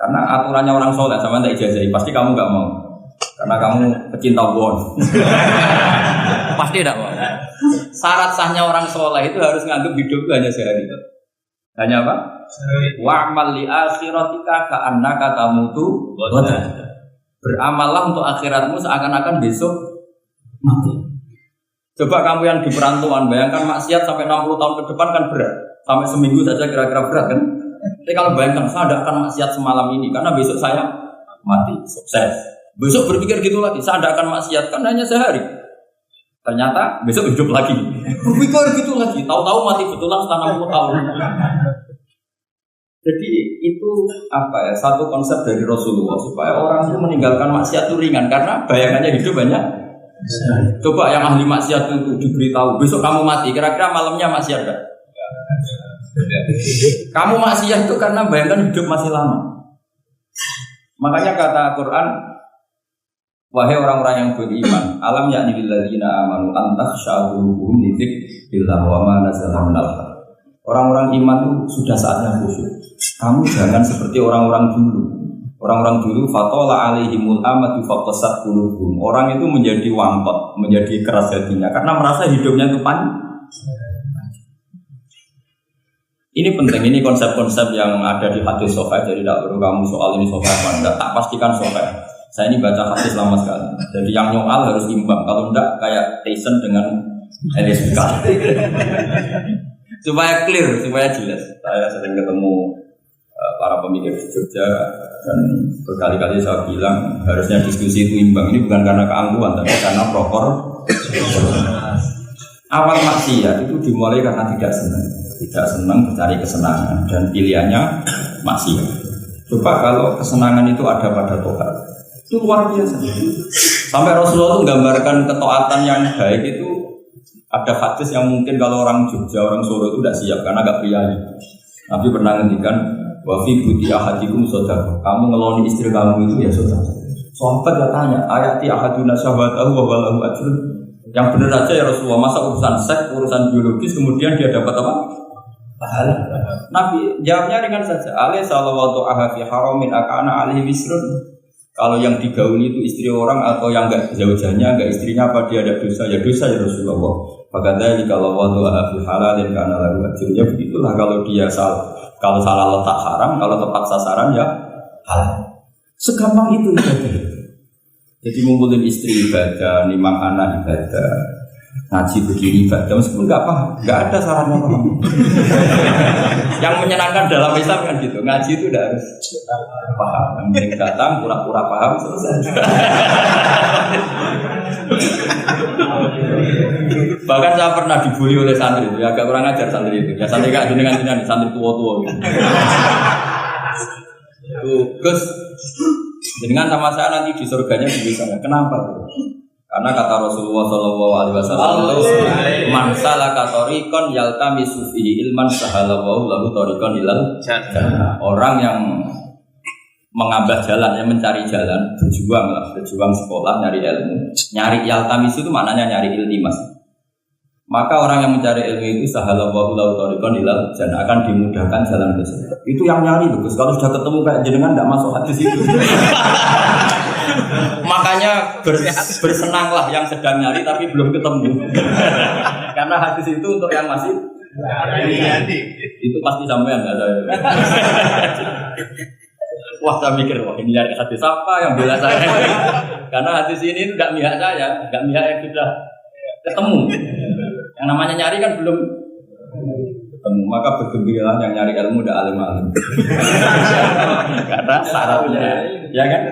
Karena aturannya orang soleh sama tak ijazahi, pasti kamu nggak mau. Karena kamu pecinta won. Pasti tidak mau. Syarat sahnya orang soleh itu harus nganggap hidup itu hanya sehari. Hanya apa? Wa'mal li akhiratika ka'annaka tamutu ghadan. Beramallah untuk akhiratmu seakan-akan besok mati. Coba kamu yang di perantauan, bayangkan maksiat sampai 60 tahun ke depan kan berat. Sampai seminggu saja kira-kira berat kan? Tapi kalau bayangkan saya tidak akan maksiat semalam ini karena besok saya mati, sukses. Besok berpikir gitu lagi, saya tidak akan maksiat kan hanya sehari. Ternyata besok hidup lagi. Berpikir gitu lagi, tahu-tahu mati betulan setelah 60 tahun. Jadi itu apa ya, satu konsep dari Rasulullah supaya orang itu meninggalkan maksiat itu ringan karena bayangannya hidup banyak. Coba yang ahli maksiat itu diberitahu besok kamu mati, kira-kira malamnya maksiat enggak? Kamu maksiat itu karena bayangkan hidup masih lama. Makanya kata Quran, wahai orang-orang yang beriman, alam yakni lilladzina amanu antakhsha qulubuhum li dzikrillah wa ma nazala minal haq. Orang-orang iman itu sudah saatnya khusyuk. Kamu jangan seperti orang-orang dulu. Orang-orang dulu fatola alaihimul amatu faqasat qulubuhum. Orang itu menjadi wangkot, menjadi keras hatinya karena merasa hidupnya itu Ini penting, ini konsep-konsep yang ada di hadis sahih. Jadi tidak perlu kamu soal ini sahih apa enggak, tak pastikan sahih. Saya ini baca hadis lama sekali. Jadi yang nyoal harus imbang. Kalau enggak kayak Tyson dengan Elias Pikal. Supaya clear, supaya jelas. Saya sering ketemu para pemikir di Jogja dan berkali-kali saya bilang harusnya diskusi itu imbang. Ini bukan karena keangkuhan, tapi karena proper. Awal maksiat itu dimulai karena tidak senang mencari kesenangan dan pilihannya maksiat. Coba kalau kesenangan itu ada pada Tuhan, itu luar biasa. Sampai Rasulullah itu menggambarkan ketaatan yang baik itu ada hadis yang mungkin kalau orang Jogja, orang Solo itu tidak siap karena agak priayi. Nabi pernah ngendikan wa fi buti ahadikum sadaqah. Kamu ngeloni istri kamu itu ya sedekah. Sahabat dia tanya, ayati ahaduna syahwatahu wa walahu ajrun. Yang benar aja ya Rasulullah, masa urusan seks, urusan biologis kemudian dia dapat apa? Pahala. Nabi jawabnya ringan saja. Alaysa sallallahu fi haramin akana alaihi wisrun. Kalau yang digauli itu istri orang atau yang enggak zaujahnya, enggak istrinya, apa dia ada dosa? Ya dosa ya Rasulullah. Bagaimananya kalau waktu fi halalin kana lahu ajrun. Ya begitulah kalau dia salah. Kalau salah letak haram, kalau tepat sasaran ya halal. Segampang itu ibadah. Jadi ngumpulin istri ibadah, nimang anak ibadah, ngaji begini ibadah, meskipun nggak paham, nggak ada sarannya paham. Yang menyenangkan dalam Islam kan gitu, ngaji itu udah harus paham. Yang datang pura-pura paham selesai. Bahkan saya pernah dibully oleh santri itu, ya agak kurang ajar santri itu. Ya santri gak dengan santri tua-tua gitu. Gus, dengan sama saya nanti di surganya bisa. Kenapa? Karena kata Rasulullah SAW, man salaka tariqan yaltamisu fihi ilman sahalallahu lahu tariqan ilal jannah. Orang yang mengambil jalan, yang mencari jalan, berjuang sekolah, nyari ilmu. Nyari yaltamisu itu maknanya nyari iltimas. Maka orang yang mencari ilmu itu sahalallahu lahu tariqan ilal jannah, akan dimudahkan jalan ke surga. Itu yang nyari bagus. Kalau sudah ketemu kayak jenengan enggak masuk hadis itu. Makanya bersenanglah yang sedang nyari tapi belum ketemu. Karena hadis itu untuk yang masih itu pasti sampean enggak saya. Wah saya mikir, wah ini nyari hadis apa yang bela saya. Karena hadis ini enggak mihak saya, enggak mihak yang sudah ketemu. Yang namanya nyari kan belum ketemu, maka bergembiralah yang nyari ilmu udah alim-alim. Karena syaratnya, ya kan?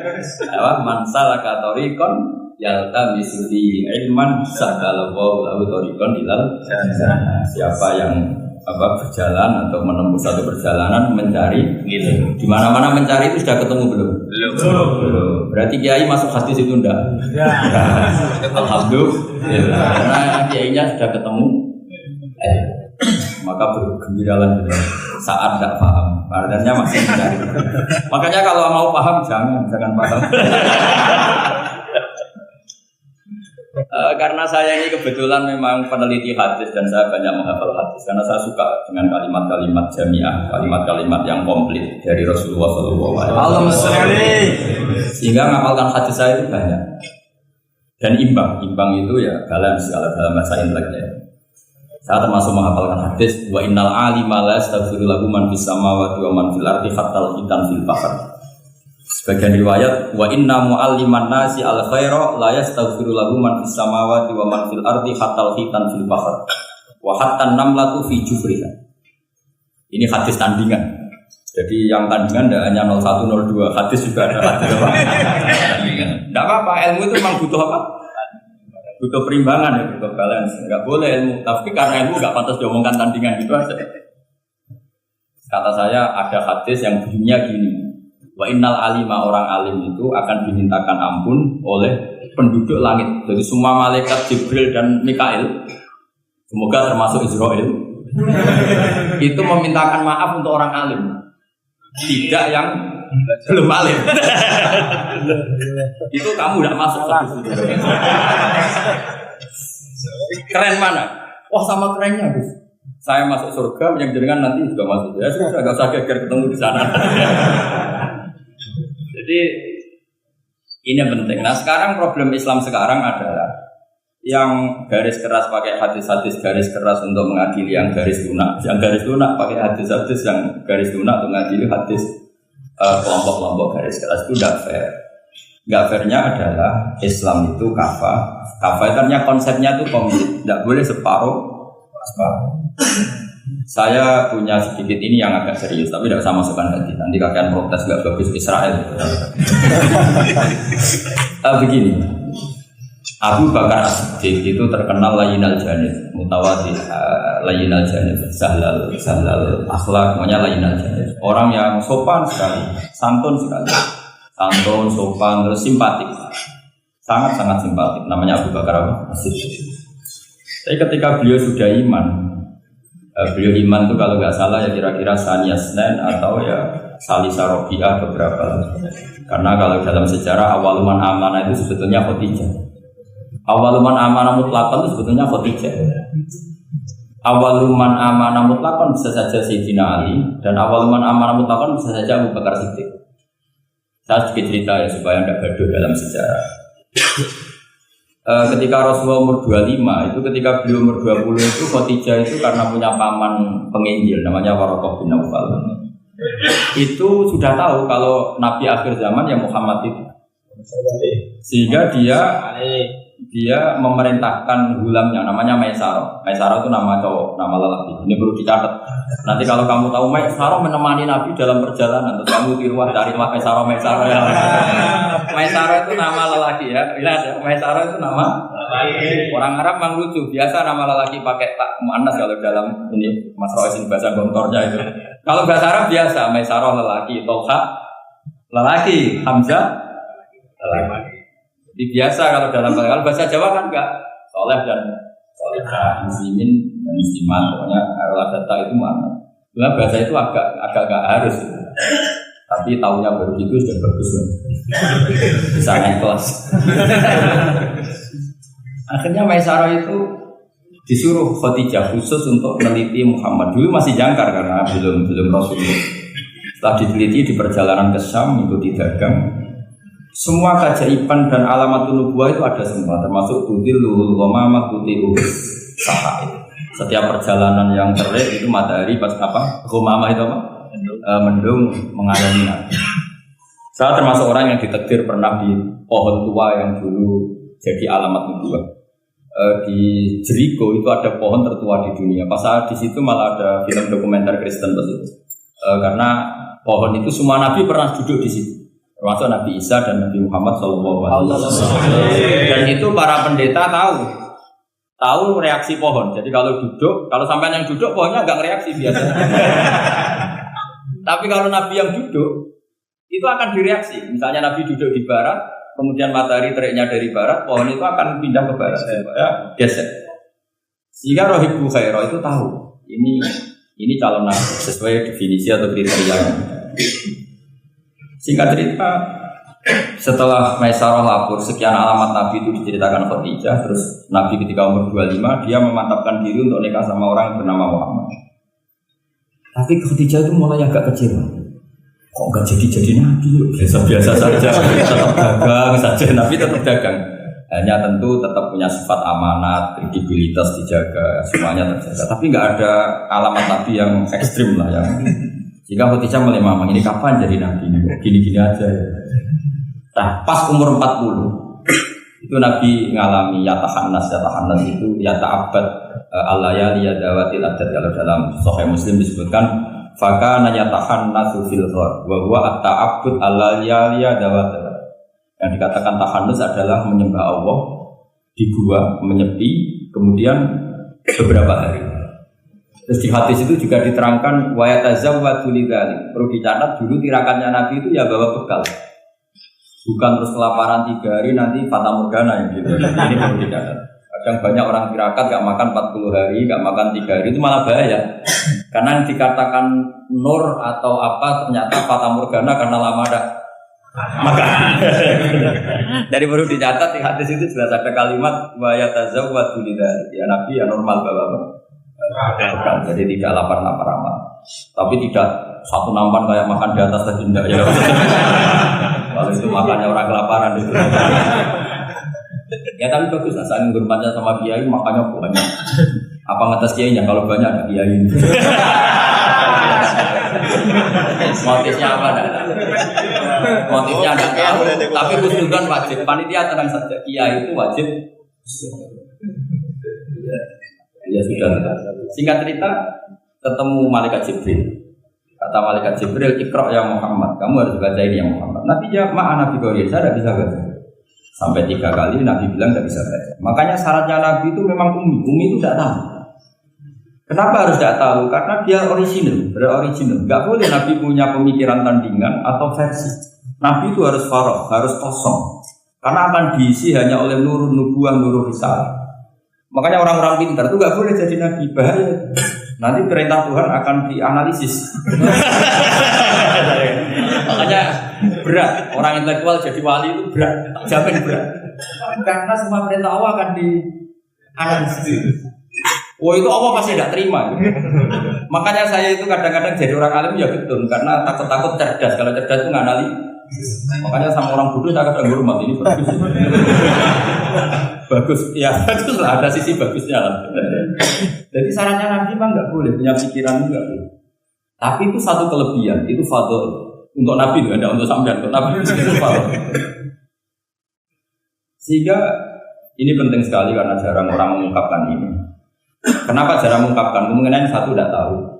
Man salaka tariqan yaltamisu fihi ilman sahalallahu lahu tariqan ilal jannah. Siapa yang berjalan atau menempuh satu perjalanan mencari ilmu. Di mana-mana mencari itu sudah ketemu belum? Belum. Berarti kiai masuk hadis itu enggak? Ya. Alhamdulillah. Karena kiainya sudah ketemu. Maka bergembiralah saat tidak paham. Artinya masih mencari. Makanya kalau mau paham jangan paham. Karena saya ini kebetulan memang peneliti hadis dan saya banyak menghafal hadis karena saya suka dengan kalimat-kalimat jamiah, kalimat-kalimat yang komplit dari Rasulullah SAW. Sehingga menghafalkan hadis saya itu banyak dan imbang itu ya balance kalau dalam bahasa inteleknya. Saya termasuk menghafalkan hadis wa innal alima la yastaghfiru lahu man fis samawati wa man fil ardi hatta al-hitan fil bahr. Sebagian riwayat wa inna mu'alliman nasi al khaira la yastaghfiru lahu man fis samawati wa man fil ardi hatta al-hitan fil bahr wa hatta an-namlatu fi jufriha. Ini hadis tandingan. Jadi yang tandingan tidak hanya 01 02, hadis juga ada hadis apa? Tandingan. Tidak apa-apa, ilmu itu memang butuh apa? Butuh perimbangan ya, butuh balance. Enggak boleh ilmu, tapi karena ilmu enggak pantas diomongkan tandingan gitu aja. Kata saya ada hadis yang bunyinya gini. Wa innal alima, orang alim itu akan dimintakan ampun oleh penduduk langit. Jadi semua malaikat Jibril dan Mikail, semoga termasuk Israel, itu memintakan maaf untuk orang alim, tidak yang belum alim. Itu kamu tidak masuk ke situ. Keren mana? Wah sama kerennya Gus. Saya masuk surga, yang jenengan nanti juga masuk. Ya sudah, agak usah geger ketemu di sana. Jadi ini penting. Nah sekarang problem Islam sekarang adalah yang garis keras pakai hadis-hadis garis keras untuk mengadili yang garis lunak pakai hadis-hadis yang garis lunak untuk mengadili hadis kelompok-kelompok garis keras itu tidak fair. Nggak fairnya adalah Islam itu kafah itu artinya konsepnya itu komplit, tidak boleh separuh. Saya punya sedikit ini yang agak serius, tapi tidak usah masukkan hati. Nanti kalian protes nggak bagus Israel. Begini, Abu Bakar As-Siddiq itu terkenal layyinal janib, mutawaddi, layyinal janib, sahlal akhlak, namanya layyinal janib. Orang yang sopan sekali, santun sekali, sopan, terus simpatik, sangat simpatik. Namanya Abu Bakar As-Siddiq. Tapi ketika beliau sudah iman. Beliau iman itu kalau nggak salah ya kira-kira Saniyah Snen atau ya Salisa Robiah beberapa. Karena kalau dalam sejarah awaluman amanah itu sebetulnya Khadijah. Awaluman amanah mutlaqan itu sebetulnya Khadijah. Awaluman amanah mutlaqan bisa saja Sayyidina Ali dan awaluman amanah mutlaqan bisa saja Abu Bakar Siddiq. Saya sedikit cerita ya supaya tidak gaduh dalam sejarah. Ketika Rasulullah umur 25 itu ketika beliau umur 20 itu Khadijah itu karena punya paman penginjil namanya Waraqah bin Naufal itu sudah tahu kalau Nabi akhir zaman ya Muhammad itu sehingga dia memerintahkan gulamnya namanya Maisarah itu nama cowok, nama lelaki. Ini perlu dicatat. Nanti kalau kamu tahu Maisarah menemani Nabi dalam perjalanan, terus kamu tiruan dari Maisarah yang Maisarah itu nama lelaki ya. Lihat, Maisarah itu nama lelaki. Orang Arab memang lucu, biasa nama lelaki pakai tak muannas kalau dalam ini Mas Roisin bahasa gontornya itu. Kalau bahasa Arab biasa Maisarah lelaki, Tolha lelaki, Hamzah lelaki. Jadi biasa kalau dalam bahasa Jawa kan enggak soleh dan solehah, muslimin dan muslimat, pokoknya kalau data itu mana? Nah, bahasa itu agak enggak harus, tapi tahunya baru gitu sudah bagus loh. Bisa naik kelas. Akhirnya Maisarah itu disuruh Khadijah khusus untuk meneliti Muhammad. Dulu masih jangkar karena belum Rasulullah. Setelah diteliti di perjalanan ke Syam mengikuti dagang. Semua keajaiban dan alamat nubuwah itu ada semua, termasuk tudilul ghamamah tudilul sahai. Setiap perjalanan yang terik itu matahari pas apa? Ghamamah itu apa? Mendung mengalami Nabi. Saya termasuk orang yang ditakdir pernah di pohon tua yang dulu jadi alamat nubuwah. Di Jericho itu ada pohon tertua di dunia. Pas saat di situ malah ada film dokumenter Kristen tersebut. Karena pohon itu semua nabi pernah duduk di situ. Termasuk Nabi Isa dan Nabi Muhammad SAW. Dan itu para pendeta tahu reaksi pohon. Jadi kalau sampai yang duduk pohonnya agak reaksi biasanya. Tapi kalau Nabi yang duduk itu akan direaksi. Misalnya Nabi duduk di barat, kemudian matahari teriknya dari barat, pohon itu akan pindah ke barat, ya, geser. Sehingga Rohibul Khairah itu tahu ini calon Nabi sesuai definisi atau kriteria. Singkat cerita, Setelah Maisarah lapor sekian alamat Nabi itu diceritakan Khadijah, terus Nabi ketika umur 25 dia memantapkan diri untuk nikah sama orang yang bernama Muhammad. Tapi Khadijah itu mulai agak kecewa. Kok nggak jadi Nabi? Biasa-biasa saja, tetap dagang saja. Nabi tetap dagang. Hanya tentu tetap punya sifat amanat, kredibilitas dijaga, semuanya terjaga. Tapi nggak ada alamat Nabi yang ekstrim lah yang. Jika Khadijah mulai mamang ini kapan jadi Nabi? Gini-gini aja ya. Nah, pas umur 40 itu Nabi ngalami yatahannas itu yata'abbad al-layali yadawatil adat. Kalau dalam Sahih Muslim disebutkan fakana yatahannasu fil ghar wa huwa at-ta'abbud al-layali yadawatil. Yang dikatakan tahannus adalah menyembah Allah di gua, menyepi, kemudian beberapa hari. Terus di hadis itu juga diterangkan wa yatazawwadu lidzalik. Perlu dicatat dulu tirakannya Nabi itu ya bawa bekal. Bukan terus kelaparan 3 hari nanti fata morgana yang gitu. Ini perlu dicatat. Kadang banyak orang tirakat gak makan 40 hari, gak makan 3 hari itu malah bahaya. Karena yang dikatakan nur atau apa ternyata fata morgana karena lama ada makan. Jadi perlu dicatat di hadis itu jelas ada kalimat wa yatazawwadu lidzalik. Ya Nabi ya normal bawa bukan, jadi tidak lapar-lapar amat. Tapi tidak satu nampan kayak makan di atas tadi enggak ya. Kalau itu makannya orang kelaparan itu. Ya tapi bagus lah, saling bermanja sama kiai makannya banyak. Apa ngetes kiainya kalau banyak ada kiai. Motifnya apa dah? Motifnya ada tahu. Tapi khususkan wajib. Panitia tenang saja. Kiai itu wajib. Ya sudah. Singkat cerita, ketemu malaikat Jibril. Kata malaikat Jibril, "Iqra ya Muhammad, kamu harus baca ini ya Muhammad." Nabi jawab, "Ma'a Nabi Qori, saya tidak bisa baca." Sampai 3 kali Nabi bilang tidak bisa baca. Makanya syaratnya Nabi itu memang umi itu tidak tahu. Kenapa harus tidak tahu? Karena dia original. Gak boleh Nabi punya pemikiran tandingan atau versi. Nabi itu harus faragh, harus kosong. Karena akan diisi hanya oleh nurun nubuwah, nurul risalah. Makanya orang-orang pintar itu gak boleh jadi Nabi, bahaya. Nanti perintah Tuhan akan dianalisis. Makanya berat. Orang intelektual jadi wali itu berat. Jamin berat. Karena semua perintah Allah akan dianalisis. Oh itu Allah pasti tidak terima. Makanya saya itu kadang-kadang jadi orang alim ya betul. Karena takut-takut cerdas. Kalau cerdas itu nganali. Makanya sama orang bodoh saya kadang hormat ini bagus. Bagus, ya bagus lah, ada sisi bagusnya lah. Jadi syaratnya Nabi memang nggak boleh punya pikiran juga. Tapi itu satu kelebihan, itu fadl untuk Nabi juga, ada untuk sampean, untuk Nabi itu fadl. Sehingga ini penting sekali karena jarang orang mengungkapkan ini. Kenapa jarang mengungkapkan? Kemungkinan satu tidak tahu.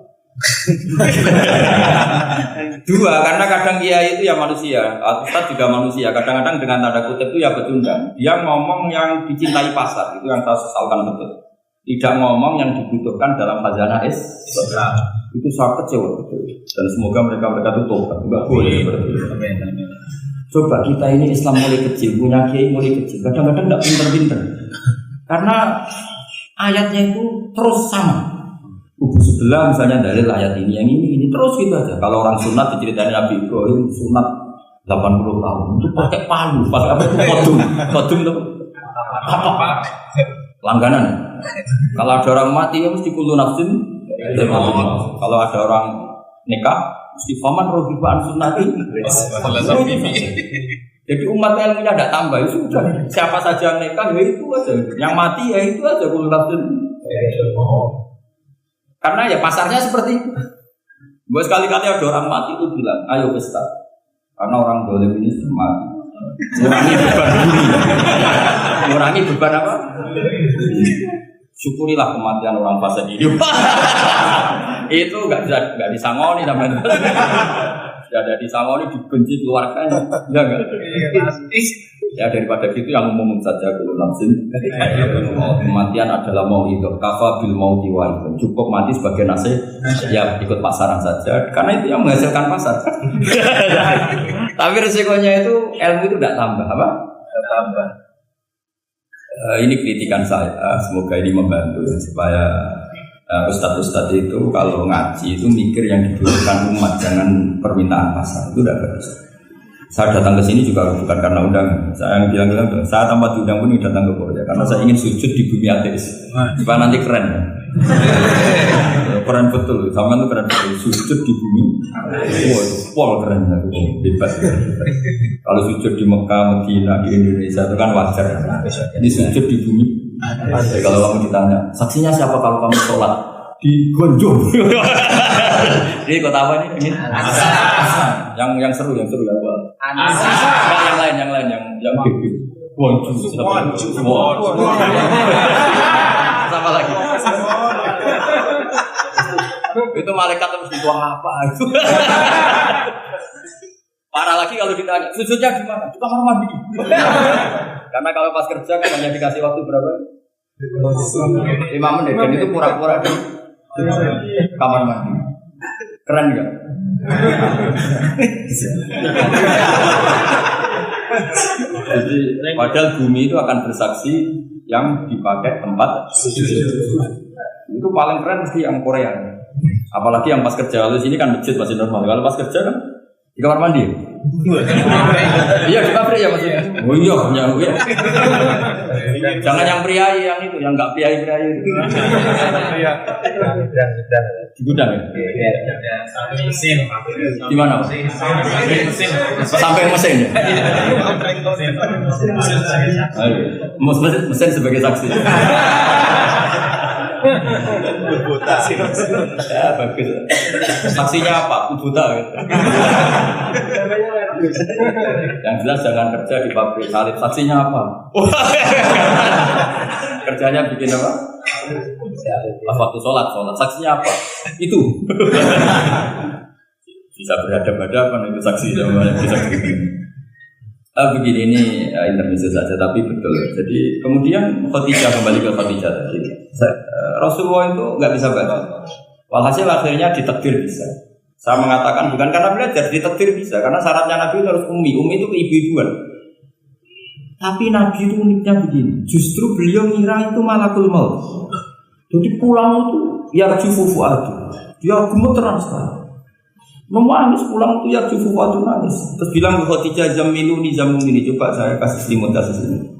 Dua, karena kadang kiai itu ya manusia, Ustaz juga manusia. Kadang-kadang dengan tanda kutip itu ya pecundang. Dia ngomong yang dicintai pasar, itu yang saya sesalkan betul. Tidak ngomong yang dibutuhkan dalam khazanah Islam. Itu sangat kecewa betul. Dan semoga mereka itu tobat. Enggak boleh seperti itu. Coba kita ini Islam mulai kecil, punya kiai mulai kecil. Kadang-kadang tidak pinter-pinter. Karena ayatnya itu terus sama. Kubu sebelah misalnya dalil ayat ini, yang ini terus gitu aja. Kalau orang sunat diceritain Nabi Ibrahim sunat 80 tahun itu pakai palu, pakai apa itu kodum itu apa? Langganan. Kalau ada orang mati ya mesti kullu nafsin. Kalau ada orang nikah mesti faman rohibaan sunnati. Jadi umat ilmunya tidak tambah, itu sudah siapa saja yang nikah ya itu aja, yang mati ya itu aja kullu nafsin. Karena ya pasarnya seperti itu. Gue sekali-kali ada orang mati itu bilang, ayo pesta. Karena orang dolim ini mati. Mengurangi beban apa? Syukurilah kematian orang fasik ini. Itu nggak disangoni namanya. Tidak ada disangoni, dibenci keluarganya. Ya enggak? Ya daripada gitu yang umum saja kalau nafsin. Kematian adalah mau itu kafa bil mauti wa itu. Cukup mati sebagai nasib. Ya ikut pasaran saja. Karena itu yang menghasilkan pasar. Tapi resikonya itu ilmu itu tidak tambah apa? Tidak tambah. Ini kritikan saya. Semoga ini membantu supaya ustadz-ustadz itu kalau ngaji itu mikir yang dibutuhkan umat, jangan permintaan pasar. Itu tidak bagus. Saya datang ke sini juga bukan karena undangan. Saya bilang saya tanpa diundang pun datang ke Korea karena saya ingin sujud di bumi ateis. Supaya nanti keren. Ya. Keren betul, sama itu keren betul. Sujud di bumi. Wah, itu pol keren ya, bebas. Kalau sujud di Mekah, Medina, di Indonesia itu kan wajar. Ini sujud di bumi. Jadi kalau kamu ditanya, saksinya siapa kalau kamu sholat di Gonjong? Jadi kota apa ini? Yang seru ya apa? Yang lain yang big. Gonjong. Sama lagi. Itu malaikat terus buang apa itu? Parah lagi kalau ditanya, sujudnya di mana? Di kamar mandi. Karena kalau pas kerja kan hanya dikasih waktu berapa? 5 menit. Dan itu pura-pura di kamar mandi. Keren nggak? Jadi padahal bumi itu akan bersaksi yang dipakai tempat sujud. Itu paling keren mesti yang Korea. Apalagi yang pas kerja, lalu sini kan masjid masih normal. Kalau pas kerja kan di kamar mandi. Iya di pabrik ya maksudnya. Oh iya, ya. Jangan yang priai yang itu, yang nggak priai. Di gudang ya. Mesin. Di mana? Sampai mesin ya. Mesin sebagai saksi. Ya bagus. Saksinya apa? Buta. Yang jelas jangan kerja di pabrik salib. Saksinya apa? Kerjanya bikin apa? Pas waktu sholat. Saksinya apa? Itu. Bisa berhadapan-hadapan itu saksi namanya bisa begini. Begini ini intermezzo saja tapi betul. Jadi kemudian Khadijah kembali ke Khadijah tadi. Rasulullah itu nggak bisa baca. Walhasil akhirnya ditakdir bisa. Saya mengatakan bukan karena belajar, ditakdir bisa. Karena syaratnya Nabi itu harus ummi. Ummi itu keibu-ibuan. Tapi Nabi itu uniknya begini. Justru beliau ngira itu malakul maut. Jadi pulang itu ya fufuatu. Dia gemeteran sekali. Nangis pulang itu ya fufuatu nangis. Terus bilang ke Khadijah jamiluni jamun ini. Coba saya kasih selimut ini.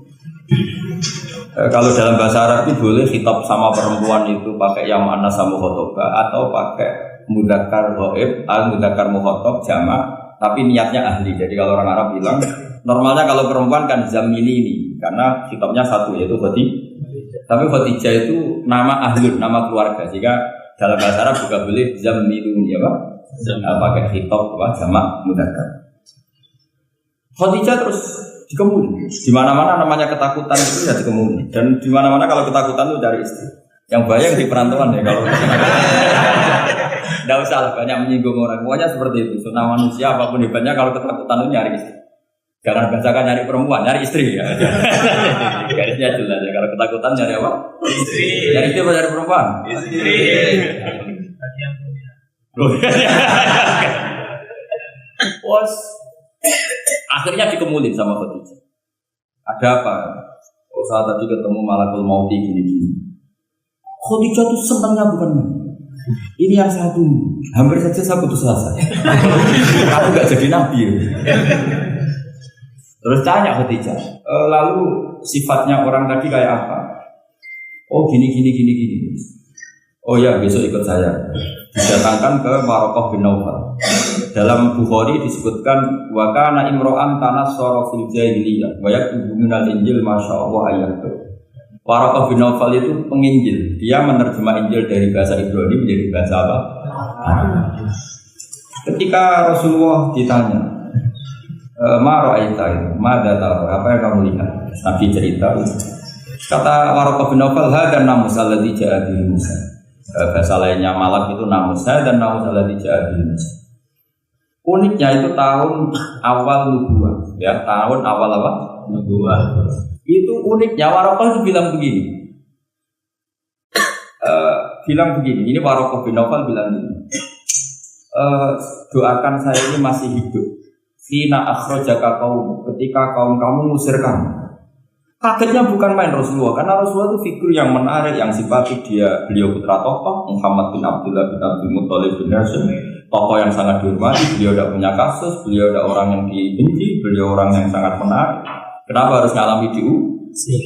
Kalau dalam bahasa Arab itu boleh khitab sama perempuan itu pakai yang mana sama khotoba atau pakai mudzakkar ghaib al mudzakkar mukhatab jamak tapi niatnya ahli. Jadi kalau orang Arab bilang normalnya kalau perempuan kan zamili ini karena khitabnya satu yaitu Khadijah. Tapi Khadijah itu nama ahlun, nama keluarga. Jika dalam bahasa Arab juga boleh zamilun ya Pak. Pakai khitab jamak mudzakkar. Khadijah terus dikemuli. Di mana-mana namanya ketakutan itu ya dikemuli. Dan di mana-mana kalau ketakutan itu dari istri. Yang bayang di perantauan ya kalau. Tidak usah lah banyak menyinggung orang. Pokoknya seperti itu. Sunnah manusia apapun hebatnya kalau ketakutan itu nyari istri. Jangan bahasakan nyari perempuan, nyari istri ya. Garisnya jelas ya. Kalau ketakutan nyari apa? Istri. Nyari istri apa nyari perempuan? Istri. Bos. Akhirnya dikemulin sama Khadijah. Ada apa? Oh saat tadi ketemu malakul mauti gini-gini. Khadijah tuh senangnya bukan main. Ini yang satu, hampir saja saya putus asa. Aku gak jadi nabi. Terus tanya Khadijah, lalu sifatnya orang tadi kayak apa? Oh gini. Oh ya besok ikut saya. Didatangkan ke Waraqah bin Naufal. Dalam Bukhari disebutkan wa kana imro'an tanassara fil jahiliyah wa yaktubu minal injil masyaallah ayat. Waraqah bin Naufal itu penginjil. Dia menerjemah Injil dari bahasa Ibrani menjadi bahasa apa? Ketika Rasulullah ditanya, "Ma ra'aita?" apa yang kamu lihat? Nabi cerita. Kata Waraqah bin Naufal, "Hadza namus alladzi ja'a bihi Musa." Bahasa lainnya malak itu namus dan namus alladzi ja'a bihi Musa. Uniknya itu tahun awal nubuwah, ya tahun awal apa? Nubuwah. Itu uniknya Waraqah itu bilang begini. Ini Waraqah bin Naufal bilang begini. Doakan saya ini masih hidup. Sina akhrajaka kaum, ketika kaum kamu ngusir kamu. Kagetnya bukan main Rasulullah, karena Rasulullah itu figur yang menarik, yang simpatik. Beliau putra tokoh, Muhammad bin Abdullah bin Abdul Muthalib bin Hashim, tokoh yang sangat dihormati. Beliau tidak punya kasus, beliau tidak orang yang dibenci, beliau orang yang sangat menarik. Kenapa harus ngalami diusir?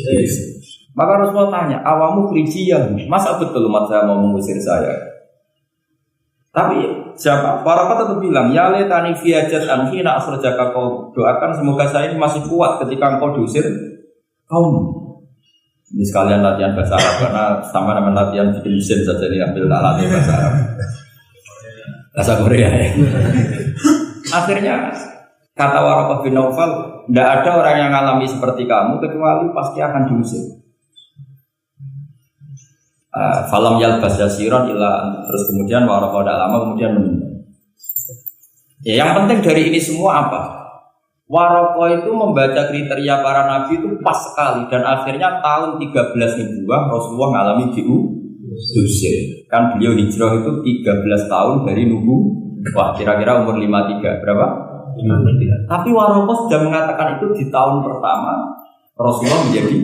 Maka Rasulullah tanya, awamu Frijiyah, masa betul umat saya mau mengusir saya? Tapi siapa? Para tetap bilang, ya letani fiyajat anhina asrojaka kau doakan semoga saya ini masih kuat ketika engkau diusir kaum. Ini sekalian latihan bahasa Arab karena sama dengan latihan bikin mesin saja ini ambil alatnya bahasa Arab. Bahasa Korea ya. Akhirnya kata Waraqah bin Naufal, tidak ada orang yang mengalami seperti kamu kecuali pasti akan diusir. Falam yalbas yasiran illa, terus kemudian Waraqah tidak lama kemudian meninggal. Ya, yang penting dari ini semua apa? Waraqah itu membaca kriteria para nabi itu pas sekali dan akhirnya tahun 13 Hijriah Rasulullah mengalami diusir. Kan beliau hijrah itu 13 tahun dari nubuwah, kira-kira umur 53 berapa? 53. Tapi Waraqah sudah mengatakan itu di tahun pertama Rasulullah menjadi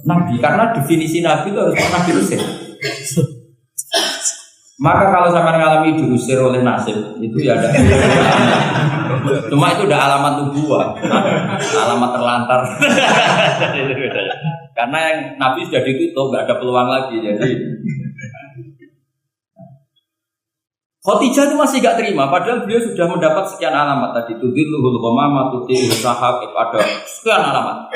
nabi, karena definisi nabi itu harus pernah diusir. Maka kalau sampai mengalami diusir oleh nasib itu ya ada. Cuma itu udah alamat nubuwah, alamat terlantar. Karena yang nabi sudah ditutup, nggak ada peluang lagi. Jadi Khadijah itu masih gak terima, padahal beliau sudah mendapat sekian alamat tadi. Tudilluhul ghamama, tudilluhul sahab, ada sekian alamat.